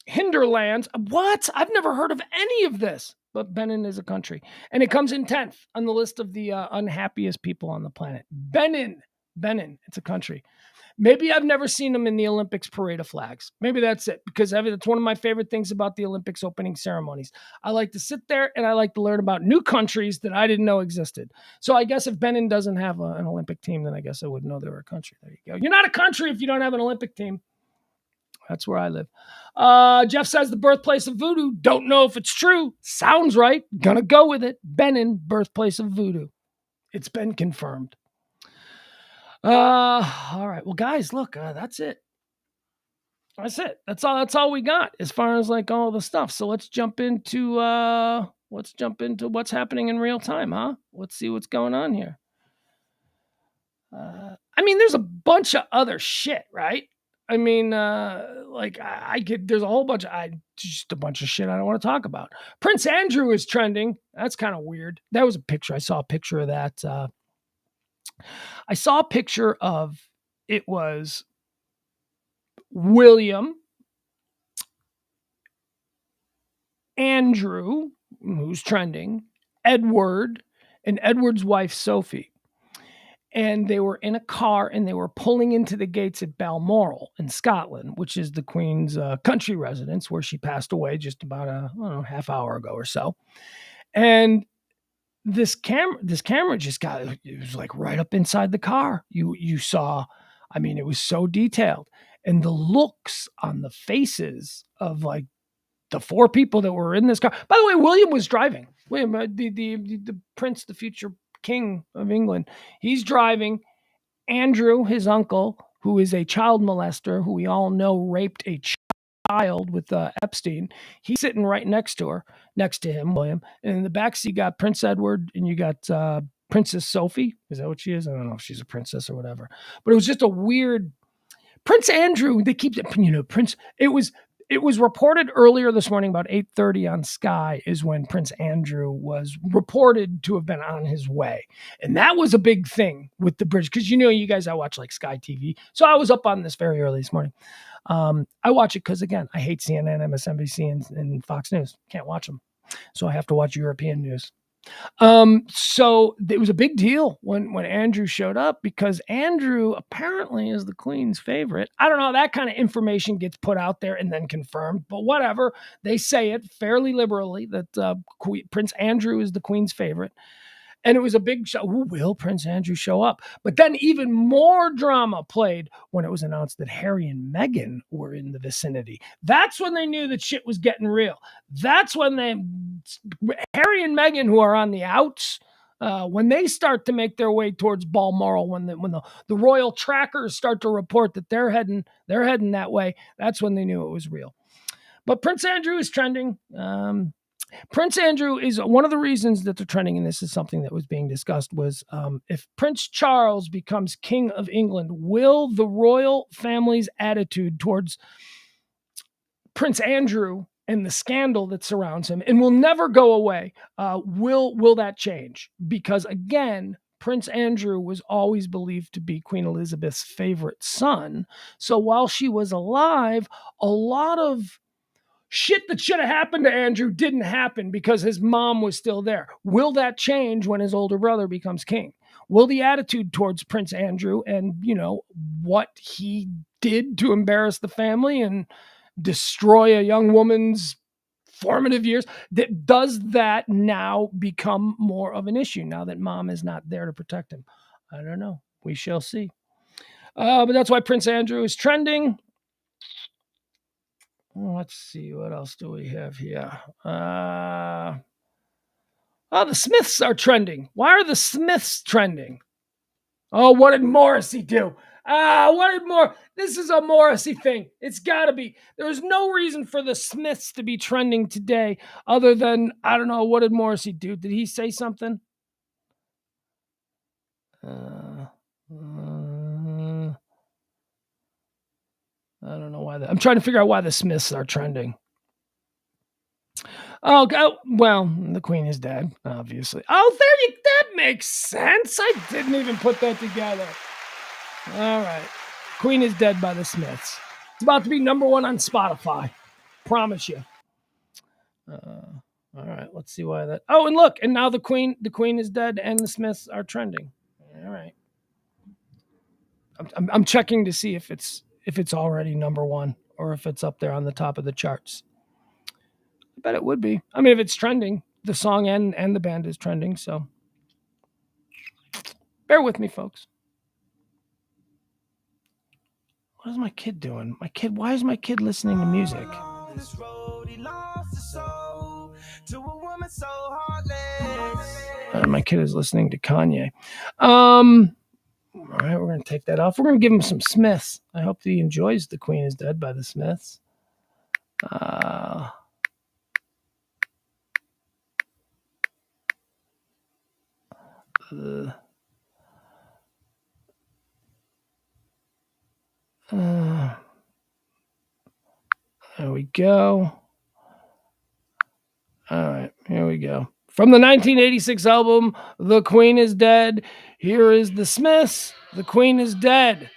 Hinterlands. What? I've never heard of any of this. But Benin is a country. And it comes in 10th on the list of the unhappiest people on the planet. Benin. It's a country. Maybe I've never seen them in the Olympics parade of flags. Maybe that's it, because that's one of my favorite things about the Olympics opening ceremonies. I like to sit there and I like to learn about new countries that I didn't know existed. So I guess if Benin doesn't have an Olympic team, then I guess I wouldn't know they were a country. There you go. You're not a country if you don't have an Olympic team. That's where I live. Jeff says the birthplace of voodoo. Don't know if it's true. Sounds right. Gonna go with it. Benin, birthplace of voodoo. It's been confirmed. All right. Well, guys, look, that's it. That's it. That's all we got as far as like all the stuff. So let's jump into what's happening in real time, huh? Let's see what's going on here. I mean, there's a bunch of other shit, right? I mean, there's a whole bunch of, just a bunch of shit I don't want to talk about. Prince Andrew is trending. That's kind of weird. That was a picture. I saw a picture of that. I saw a picture of, it was William, Andrew, who's trending, Edward, and Edward's wife, Sophie. And they were in a car and they were pulling into the gates at Balmoral in Scotland, which is the Queen's country residence, where she passed away just about a half hour ago or so. And this camera just it was like right up inside the car. You saw, I mean, it was so detailed. And the looks on the faces of like the four people that were in this car. By the way, William was driving. William, the prince, the future king of England, he's driving. Andrew, his uncle, who is a child molester, who we all know raped a child with Epstein, he's sitting right next to him, William. And in the backseat, you got Prince Edward and you got Princess Sophie. Is that what she is? I don't know if she's a princess or whatever. But it was just a weird. Prince Andrew, they keep, Prince. It was reported earlier this morning, about 8:30 on Sky, is when Prince Andrew was reported to have been on his way. And that was a big thing with the British, because you guys, I watch like Sky TV. So I was up on this very early this morning. I watch it because, again, I hate CNN, MSNBC, and Fox News. Can't watch them. So I have to watch European news. So it was a big deal when Andrew showed up, because Andrew apparently is the Queen's favorite. I don't know, that kind of information gets put out there and then confirmed, but whatever. They say it fairly liberally that Prince Andrew is the Queen's favorite. And it was a big show. Will Prince Andrew show up? But then even more drama played when it was announced that Harry and Meghan were in the vicinity. That's when they knew that shit was getting real. That's when Harry and Meghan, who are on the outs, when they start to make their way towards Balmoral, when the royal trackers start to report that they're heading that way, that's when they knew it was real. But Prince Andrew is trending. Prince Andrew is one of the reasons that they're trending, and this is something that was being discussed, was if Prince Charles becomes King of England, will the royal family's attitude towards Prince Andrew and the scandal that surrounds him, and will never go away, will that change? Because, again, Prince Andrew was always believed to be Queen Elizabeth's favorite son. So while she was alive, a lot of shit that should have happened to Andrew didn't happen because his mom was still there. Will that change when his older brother becomes king? Will the attitude towards Prince Andrew and, what he did to embarrass the family and destroy a young woman's formative years, does that now become more of an issue now that mom is not there to protect him? I don't know. We shall see. But that's why Prince Andrew is trending. Let's see, what else do we have here? The Smiths are trending. Why are the Smiths trending? Oh, what did Morrissey do? This is a Morrissey thing. It's got to be. There's no reason for the Smiths to be trending today other than, I don't know, what did Morrissey do? Did he say something? I'm trying to figure out why the Smiths are trending. Oh, well, the Queen is dead, obviously. Oh, that makes sense. I didn't even put that together. All right. Queen is Dead by the Smiths. It's about to be number 1 on Spotify. Promise you. All right, let's see why that. Oh, and look, and now the Queen is dead, and the Smiths are trending. All right. I'm checking to see if it's already number 1 or if it's up there on the top of the charts. I bet it would be. I mean, if it's trending, the song and the band is trending, so bear with me, folks. What is my kid doing? Why is my kid listening to music? My kid is listening to Kanye. All right, we're going to take that off. We're going to give him some Smiths. I hope that he enjoys The Queen is Dead by the Smiths. There we go. All right, here we go. From the 1986 album, The Queen is Dead, here is the Smiths, The Queen is Dead.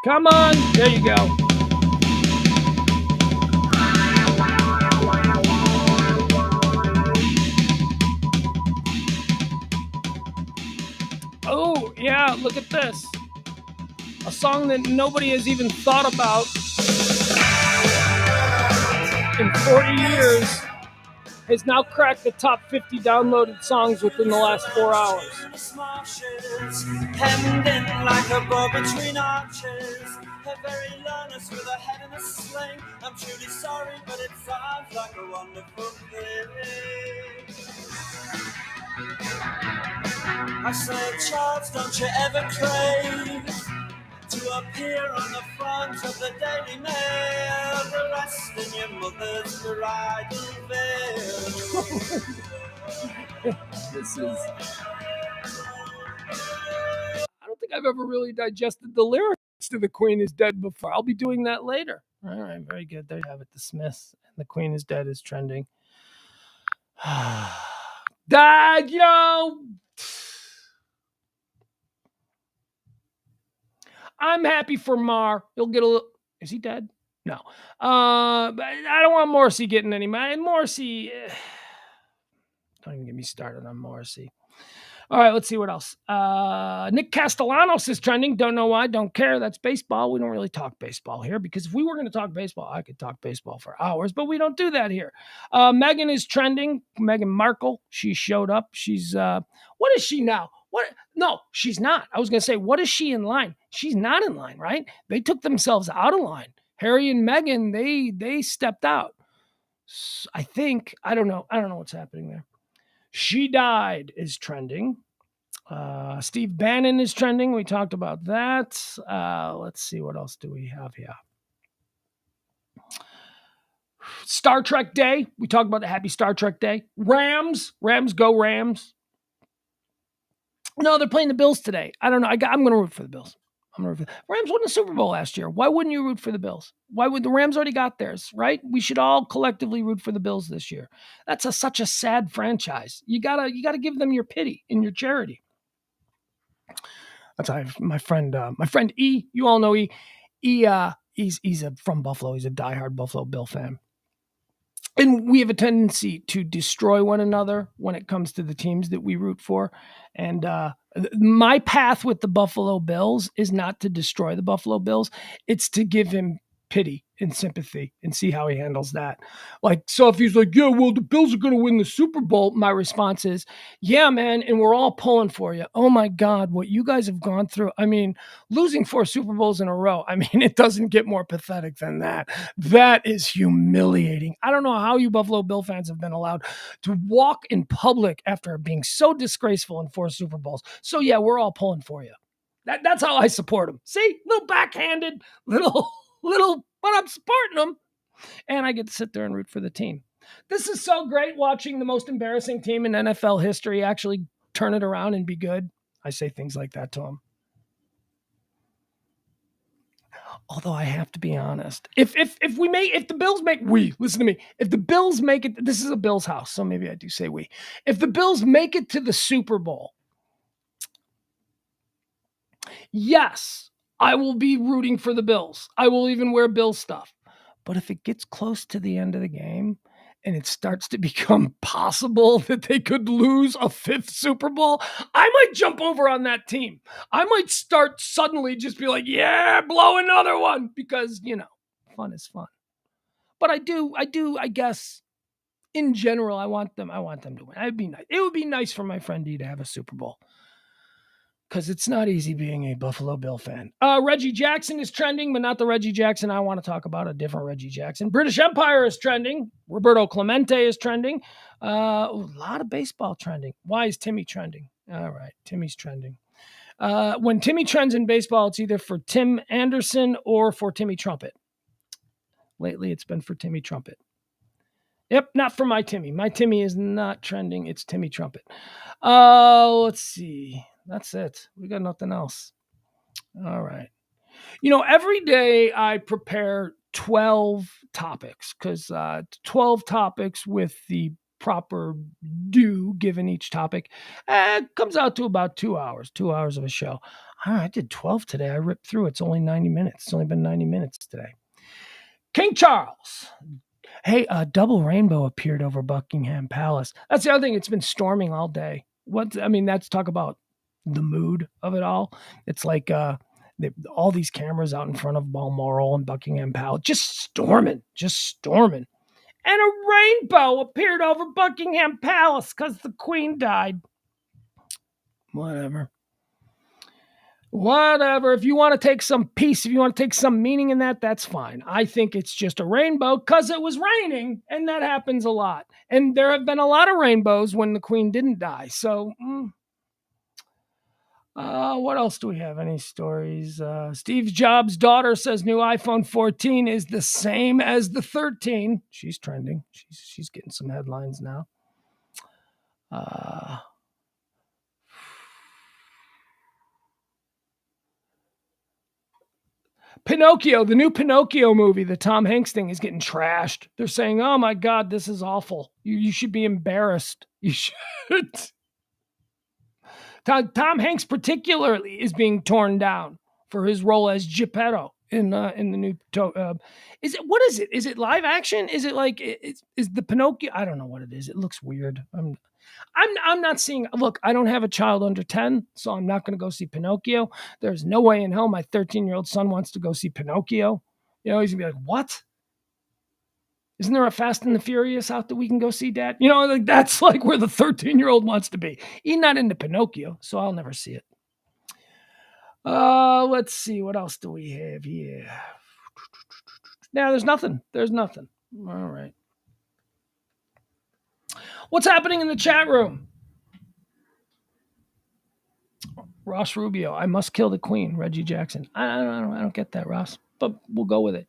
Come on, there you go. Oh, yeah, look at this. A song that nobody has even thought about in 40 years has now cracked the top 50 downloaded songs within the last 4 hours. Hemmed in like a bow between arches. Her very learners with a head in a sling. I'm truly sorry, but it sounds like a wonderful thing. I say, Charles, don't you ever crave to appear on the front of the Daily Mail, the rest in your mother's bridal veil. This is... I don't think I've ever really digested the lyrics to The Queen is Dead before. I'll be doing that later. All right, very good. There you have it. The Smiths and The Queen is Dead is trending. Dad, I'm happy for Mar. He'll get a little... Is he dead? No. But I don't want Morrissey getting any money. Morrissey... Don't even get me started on Morrissey. All right, let's see what else. Nick Castellanos is trending. Don't know why. Don't care. That's baseball. We don't really talk baseball here because if we were going to talk baseball, I could talk baseball for hours, but we don't do that here. Meghan is trending. Meghan Markle. She showed up. She's, what is she now? What? No, she's not. I was going to say, what is she in line? She's not in line, right? They took themselves out of line. Harry and Meghan, they stepped out. I think, I don't know what's happening there. She Died is trending. Steve Bannon is trending. We talked about that. Let's see. What else do we have here? Star Trek Day. We talked about the happy Star Trek Day. Rams. Go Rams. No, they're playing the Bills today. I don't know. I'm going to root for the Bills. Rams won the Super Bowl last year. Why wouldn't you root for the Bills? Why would the Rams already got theirs, right? We should all collectively root for the Bills this year. That's such a sad franchise. You gotta give them your pity and your charity. That's my friend E. You all know E. He's from Buffalo. He's a diehard Buffalo Bill fan. And we have a tendency to destroy one another when it comes to the teams that we root for. And my path with the Buffalo Bills is not to destroy the Buffalo Bills. It's to give him pity and sympathy and see how he handles that. Like, so if he's like, yeah, well, the Bills are going to win the Super Bowl, my response is, yeah, man, and we're all pulling for you. Oh my God, what you guys have gone through. I mean, losing 4 Super Bowls in a row. I mean, it doesn't get more pathetic than that. That is humiliating. I don't know how you Buffalo Bill fans have been allowed to walk in public after being so disgraceful in 4 Super Bowls. So yeah, we're all pulling for you. That's how I support them. See, little backhanded, little, but I'm supporting them. And I get to sit there and root for the team. This is so great watching the most embarrassing team in NFL history actually turn it around and be good. I say things like that to them. Although I have to be honest, if the Bills make listen to me, if the Bills make it, this is a Bills house, so maybe I do say we. If the Bills make it to the Super Bowl, yes, I will be rooting for the Bills. I will even wear Bills stuff. But if it gets close to the end of the game and it starts to become possible that they could lose a fifth Super Bowl, I might jump over on that team. I might start suddenly just be like, yeah, blow another one, because, fun is fun. But I guess in general, I want them to win. It'd be nice. It would be nice for my friend D to have a Super Bowl, because it's not easy being a Buffalo Bill fan. Reggie Jackson is trending, but not the Reggie Jackson I want to talk about, a different Reggie Jackson. British Empire is trending. Roberto Clemente is trending. A lot of baseball trending. Why is Timmy trending? All right, Timmy's trending. When Timmy trends in baseball, it's either for Tim Anderson or for Timmy Trumpet. Lately, it's been for Timmy Trumpet. Yep, not for my Timmy. My Timmy is not trending. It's Timmy Trumpet. Let's see. That's it. We got nothing else. All right. Every day I prepare 12 topics, because 12 topics with the proper due given each topic comes out to about 2 hours of a show. I did 12 today. I ripped through. It's only 90 minutes. It's only been 90 minutes today. King Charles. Hey, a double rainbow appeared over Buckingham Palace. That's the other thing. It's been storming all day. That's talk about the mood of it all. It's like all these cameras out in front of Balmoral and Buckingham Palace, just storming. And a rainbow appeared over Buckingham Palace because the Queen died. Whatever. If you want to take some peace, if you want to take some meaning in that, that's fine. I think it's just a rainbow because it was raining, and that happens a lot. And there have been a lot of rainbows when the Queen didn't die. So, what else do we have? Any stories? Steve Jobs' daughter says new iPhone 14 is the same as the 13. She's trending. She's getting some headlines now. Pinocchio, the new Pinocchio movie, the Tom Hanks thing, is getting trashed. They're saying, oh my God, this is awful. You should be embarrassed. You should. Tom Hanks particularly is being torn down for his role as Geppetto in the new. What is it? Is it live action? Is it like is the Pinocchio? I don't know what it is. It looks weird. I'm not seeing. Look, I don't have a child under 10, so I'm not going to go see Pinocchio. There's no way in hell my 13-year-old son wants to go see Pinocchio. He's gonna be like, what? Isn't there a Fast and the Furious out that we can go see, Dad? That's like where the 13-year-old wants to be. He's not into Pinocchio, so I'll never see it. Let's see. What else do we have here? Yeah, there's nothing. All right. What's happening in the chat room? Ross Rubio, I must kill the Queen. Reggie Jackson. I don't get that, Ross, but we'll go with it.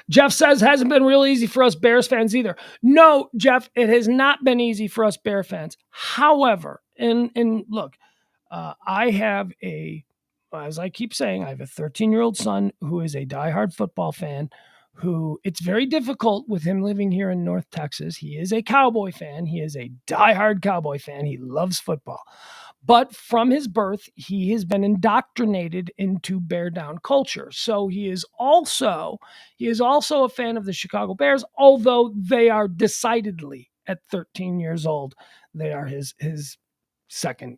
Jeff says, hasn't been real easy for us Bears fans either. No, Jeff, it has not been easy for us Bear fans. However, and look, I have as I keep saying, I have a 13-year-old son who is a diehard football fan, who it's very difficult with him living here in North Texas. He is a Cowboy fan. He is a diehard Cowboy fan. He loves football. But from his birth, he has been indoctrinated into bear down culture. So he is also a fan of the Chicago Bears, although they are decidedly at 13 years old, they are his second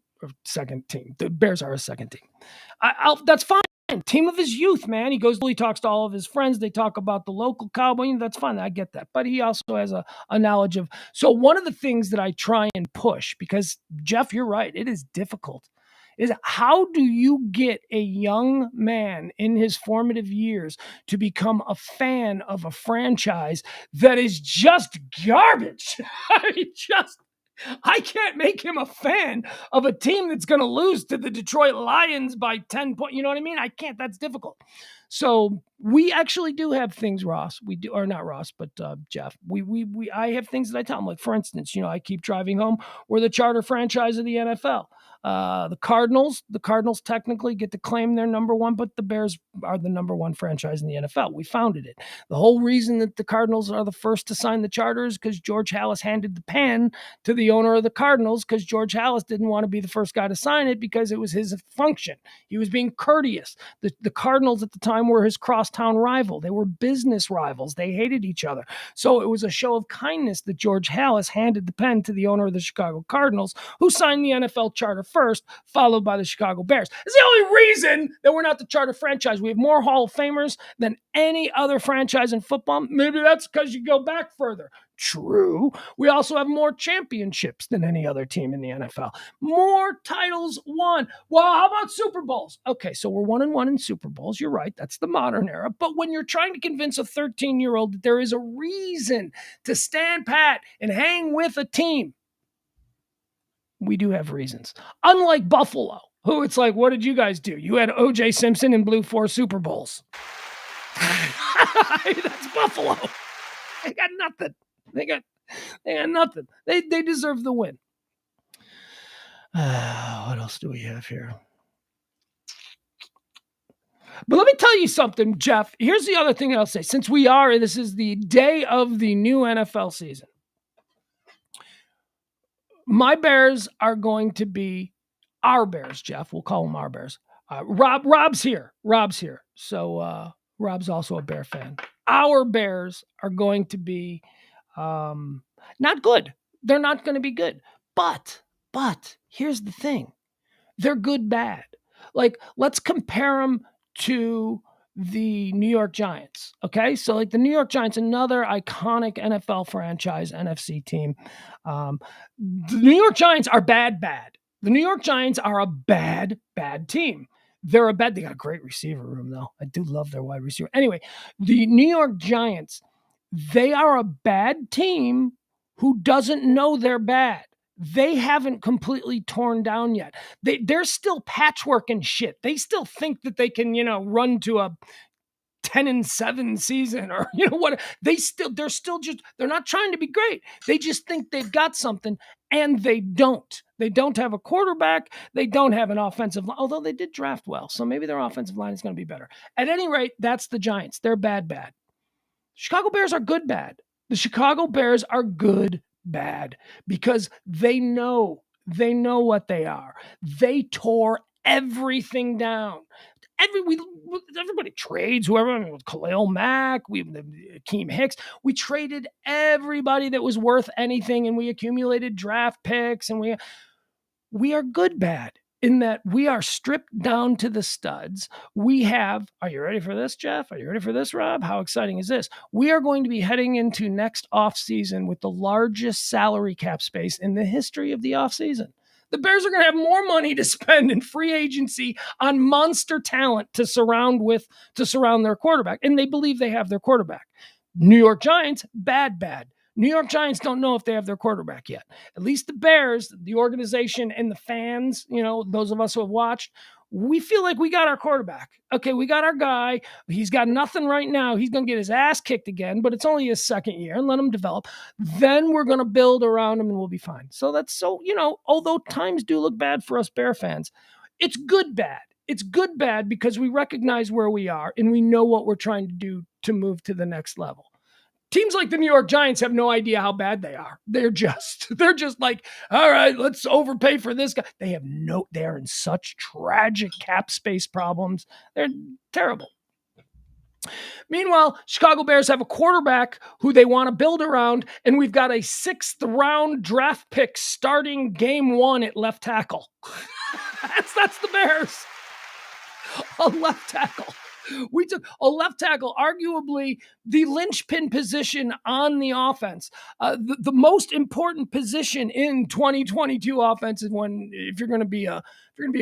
team. The Bears are his second team. That's fine. Team of his youth, man. He talks to all of his friends. They talk about the local Cowboy. That's fine. I get that. But he also has a knowledge of. So one of the things that I try and push, because Jeff, you're right, it is difficult, is how do you get a young man in his formative years to become a fan of a franchise that is just garbage? I can't make him a fan of a team that's going to lose to the Detroit Lions by 10 points. You know what I mean? I can't. That's difficult. So we actually do have things, Ross. We do, or not Ross, but Jeff. I have things that I tell him. Like, for instance, I keep driving home. We're the charter franchise of the NFL. The Cardinals technically get to claim they're number one, but the Bears are the number one franchise in the NFL. We founded it. The whole reason that the Cardinals are the first to sign the charter is because George Halas handed the pen to the owner of the Cardinals, because George Halas didn't want to be the first guy to sign it because it was his function. He was being courteous. The Cardinals at the time were his crosstown rival. They were business rivals. They hated each other. So it was a show of kindness that George Halas handed the pen to the owner of the Chicago Cardinals, who signed the NFL charter first, followed by the Chicago Bears. It's the only reason that we're not the charter franchise. We have more Hall of Famers than any other franchise in football. Maybe that's because you go back further. True. We also have more championships than any other team in the NFL. More titles won. Well, how about Super Bowls? Okay, so we're 1-1 in Super Bowls. You're right. That's the modern era. But when you're trying to convince a 13-year-old that there is a reason to stand pat and hang with a team, we do have reasons. Unlike Buffalo, who it's like, what did you guys do? You had O.J. Simpson and blew 4 Super Bowls. That's Buffalo. They got nothing. They got nothing. They deserve the win. What else do we have here? But let me tell you something, Jeff. Here's the other thing I'll say. Since this is the day of the new NFL season, my Bears are going to be our Bears, Jeff. We'll call them our Bears. Rob's here. So Rob's also a Bear fan. Our Bears are going to be not good. They're not going to be good. But here's the thing. They're good bad. Like, let's compare them to the New York Giants. Okay? So like the New York Giants, another iconic NFL franchise, NFC team. The New York Giants are bad. The New York Giants are a bad team. They got a great receiver room though. I do love their wide receiver. Anyway, the New York Giants, they are a bad team who doesn't know they're bad. They haven't completely torn down yet. They're still patchworking shit. They still think that they can, run to a 10-7 season or what. They're not trying to be great. They just think they've got something, and they don't. They don't have a quarterback. They don't have an offensive line, although they did draft well. So maybe their offensive line is going to be better. At any rate, that's the Giants. They're bad. Chicago Bears are good bad. The Chicago Bears are good bad because they know what they are. They tore everything down. Everybody trades whoever. With Khalil Mack, Akeem Hicks. We traded everybody that was worth anything, and we accumulated draft picks, and we are good bad in that we are stripped down to the studs. We have, are you ready for this, Jeff? Are you ready for this, Rob? How exciting is this? We are going to be heading into next offseason with the largest salary cap space in the history of the offseason. The Bears are going to have more money to spend in free agency on monster talent to surround their quarterback. And they believe they have their quarterback. New York Giants, bad. New York Giants don't know if they have their quarterback yet. At least the Bears, the organization, and the fans, those of us who have watched, we feel like we got our quarterback. Okay, we got our guy. He's got nothing right now. He's going to get his ass kicked again, but it's only his second year, and let him develop. Then we're going to build around him, and we'll be fine. So although times do look bad for us Bear fans, it's good bad. It's good bad because we recognize where we are, and we know what we're trying to do to move to the next level. Teams like the New York Giants have no idea how bad they are. They're just like, all right, let's overpay for this guy. They're in such tragic cap space problems. They're terrible. Meanwhile, Chicago Bears have a quarterback who they want to build around, and we've got a 6th round draft pick starting game 1 at left tackle. That's the Bears. A left tackle. We took a left tackle, arguably the linchpin position on the offense. The most important position in 2022 offense is if you're going to be a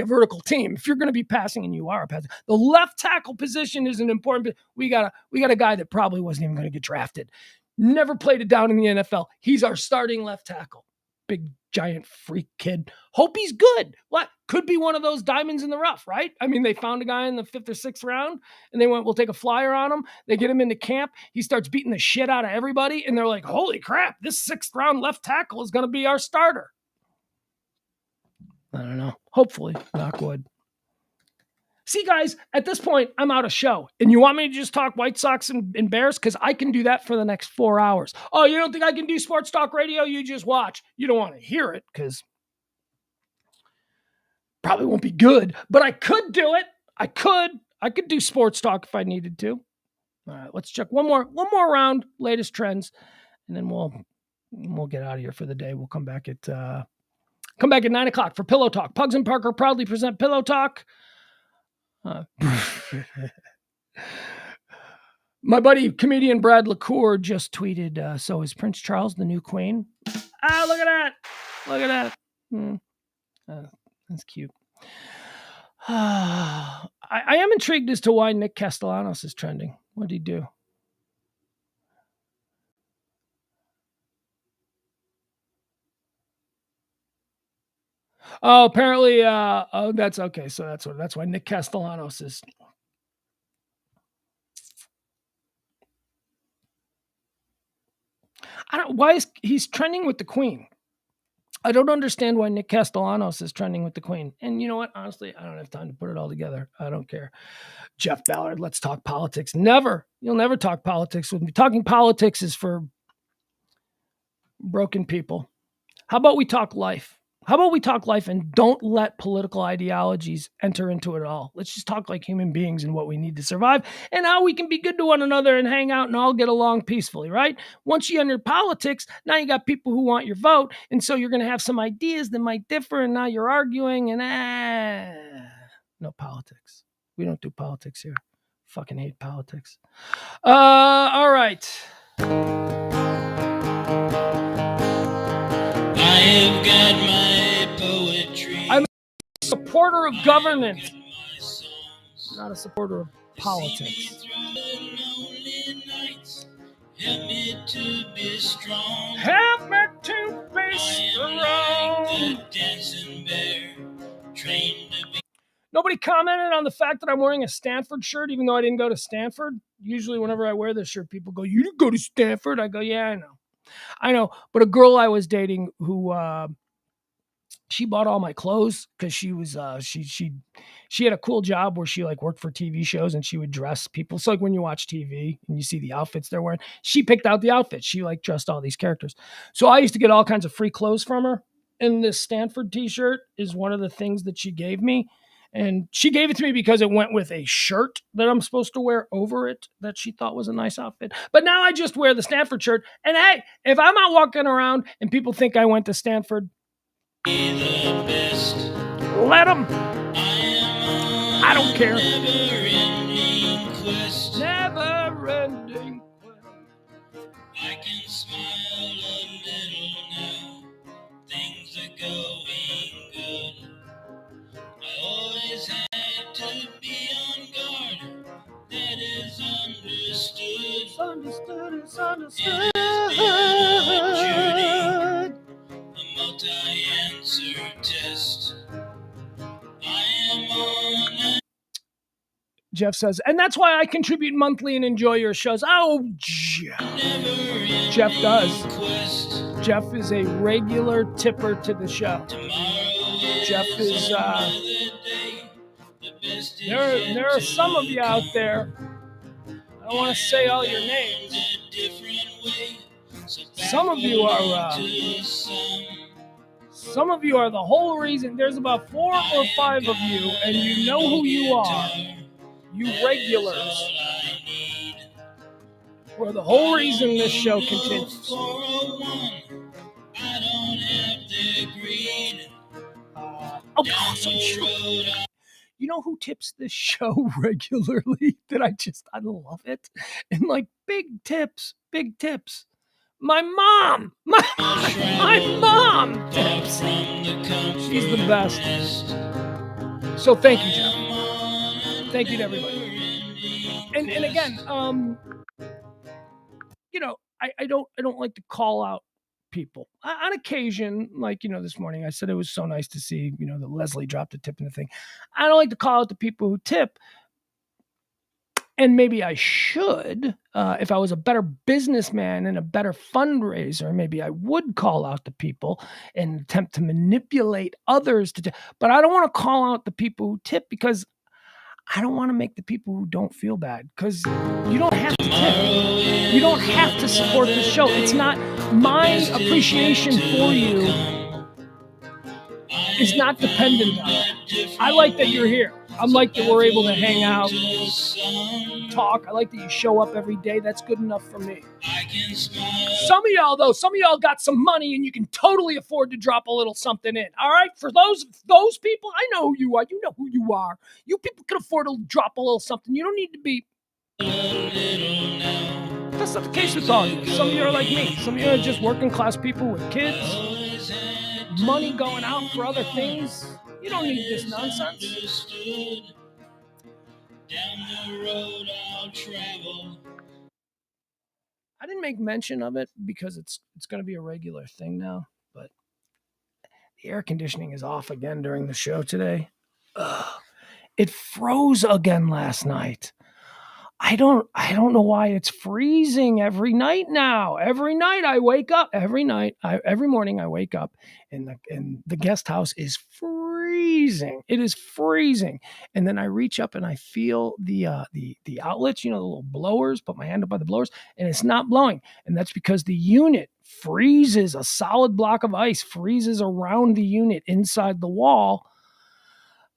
vertical team, if you're going to be passing and you are a passing, the left tackle position is an important. We got a guy that probably wasn't even going to get drafted. Never played it down in the NFL. He's our starting left tackle. Big giant freak kid. Hope he's good. What? Could be one of those diamonds in the rough, right? I mean, they found a guy in the 5th or 6th round and they went, we'll take a flyer on him. They get him into camp. He starts beating the shit out of everybody. And they're like, holy crap, this 6th round left tackle is going to be our starter. I don't know. Hopefully, knock wood. See, guys, at this point, I'm out of show. And you want me to just talk White Sox and Bears? Because I can do that for the next 4 hours. Oh, you don't think I can do sports talk radio? You just watch. You don't want to hear it because probably won't be good. But I could do it. I could do sports talk if I needed to. All right, let's check one more round, latest trends, and then we'll get out of here for the day. We'll come back at 9:00 for Pillow Talk. Pugs and Parker proudly present Pillow Talk. My buddy comedian Brad LaCour just tweeted, so is Prince Charles the new queen? Ah, look at that. That's cute. I am intrigued as to why Nick Castellanos is trending. What did he do? Oh, apparently, that's okay. So that's why Nick Castellanos is. Why is he's trending with the Queen? I don't understand why Nick Castellanos is trending with the Queen. And you know what? Honestly, I don't have time to put it all together. I don't care. Jeff Ballard, let's talk politics. Never. You'll never talk politics with me. Talking politics is for broken people. How about we talk life? How about we talk life and don't let political ideologies enter into it all? Let's just talk like human beings and what we need to survive and how we can be good to one another and hang out and all get along peacefully, right? Once you enter politics, now you got people who want your vote. And so you're going to have some ideas that might differ. And now you're arguing and no politics. We don't do politics here. Fucking hate politics. All right. I have got my poetry. I'm a supporter of government, not a supporter of politics. Help me to be strong. Help me to be strong. Like dancing bear, trained to be. Nobody commented on the fact that I'm wearing a Stanford shirt, even though I didn't go to Stanford. Usually whenever I wear this shirt, people go, you didn't go to Stanford? I go, yeah, I know. But a girl I was dating who she bought all my clothes because she was she had a cool job where she like worked for TV shows and she would dress people. So like when you watch TV and you see the outfits they're wearing, she picked out the outfits. She like dressed all these characters. So I used to get all kinds of free clothes from her. And this Stanford t-shirt is one of the things that she gave me. And she gave it to me because it went with a shirt that I'm supposed to wear over it that she thought was a nice outfit. But now I just wear the Stanford shirt. And hey, if I'm out walking around and people think I went to Stanford, let them. I don't care. Never ending quest. I can smile a little now. Things are going good. I always had to be on guard. That is understood. Understood is understood. It has been a journey, a multi-answer test. I am on a... Jeff says, and that's why I contribute monthly and enjoy your shows. Oh, Jeff does. Quest. Jeff is a regular tipper to the show. Jeff is, there are some of you out there, I don't want to say all your names. Some of you are the whole reason. There's about 4 or 5 of you, and you know who you are. You regulars. We're the whole reason this show continues. So true. You know who tips this show regularly? I love it. And like big tips. My mom. My mom tips. She's the best. So thank you, Jeff. Thank you to everybody. And again, you know, I don't like to call out people on occasion. Like, this morning I said it was so nice to see, that Leslie dropped a tip in the thing. I don't like to call out the people who tip. And maybe I should, if I was a better businessman and a better fundraiser, maybe I would call out the people and attempt to manipulate others to tip. But I don't want to call out the people who tip because I don't want to make the people who don't feel bad, because you don't have to tip. You don't have to support the show. It's not my appreciation for you is not dependent on it. I like that you're here. I like that we're able to hang out, talk. I like that you show up every day. That's good enough for me. Some of y'all got some money and you can totally afford to drop a little something in. All right? For those people, I know who you are. You know who you are. You people can afford to drop a little something. You don't need to be... That's not the case with all of you. Some of you are like me. Some of you are just working class people with kids, money going out for other things. You don't need this nonsense. Down the road I'll travel. I didn't make mention of it because it's going to be a regular thing now, but the air conditioning is off again during the show today. It froze again last night. I don't know why it's freezing every night now. Every night I wake up. Every morning I wake up, and the guest house is freezing. It is freezing, and then I reach up and I feel the outlets, the little blowers. Put my hand up by the blowers, and it's not blowing, and that's because the unit freezes. A solid block of ice freezes around the unit inside the wall.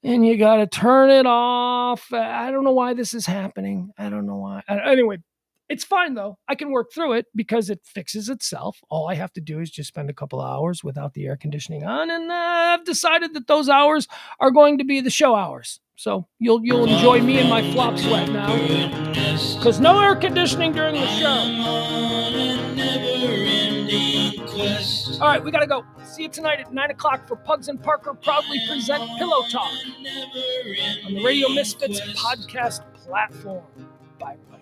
And you got to turn it off. I don't know why this is happening. I don't know why. Anyway, it's fine, though. I can work through it because it fixes itself. All I have to do is just spend a couple of hours without the air conditioning on. And I've decided that those hours are going to be the show hours. So you'll enjoy me and my flop sweat now. Because no air conditioning during the show. All right, we got to go. See you tonight at 9 o'clock for Pugs and Parker proudly present Pillow Talk on the Radio Misfits podcast platform. Bye, everybody.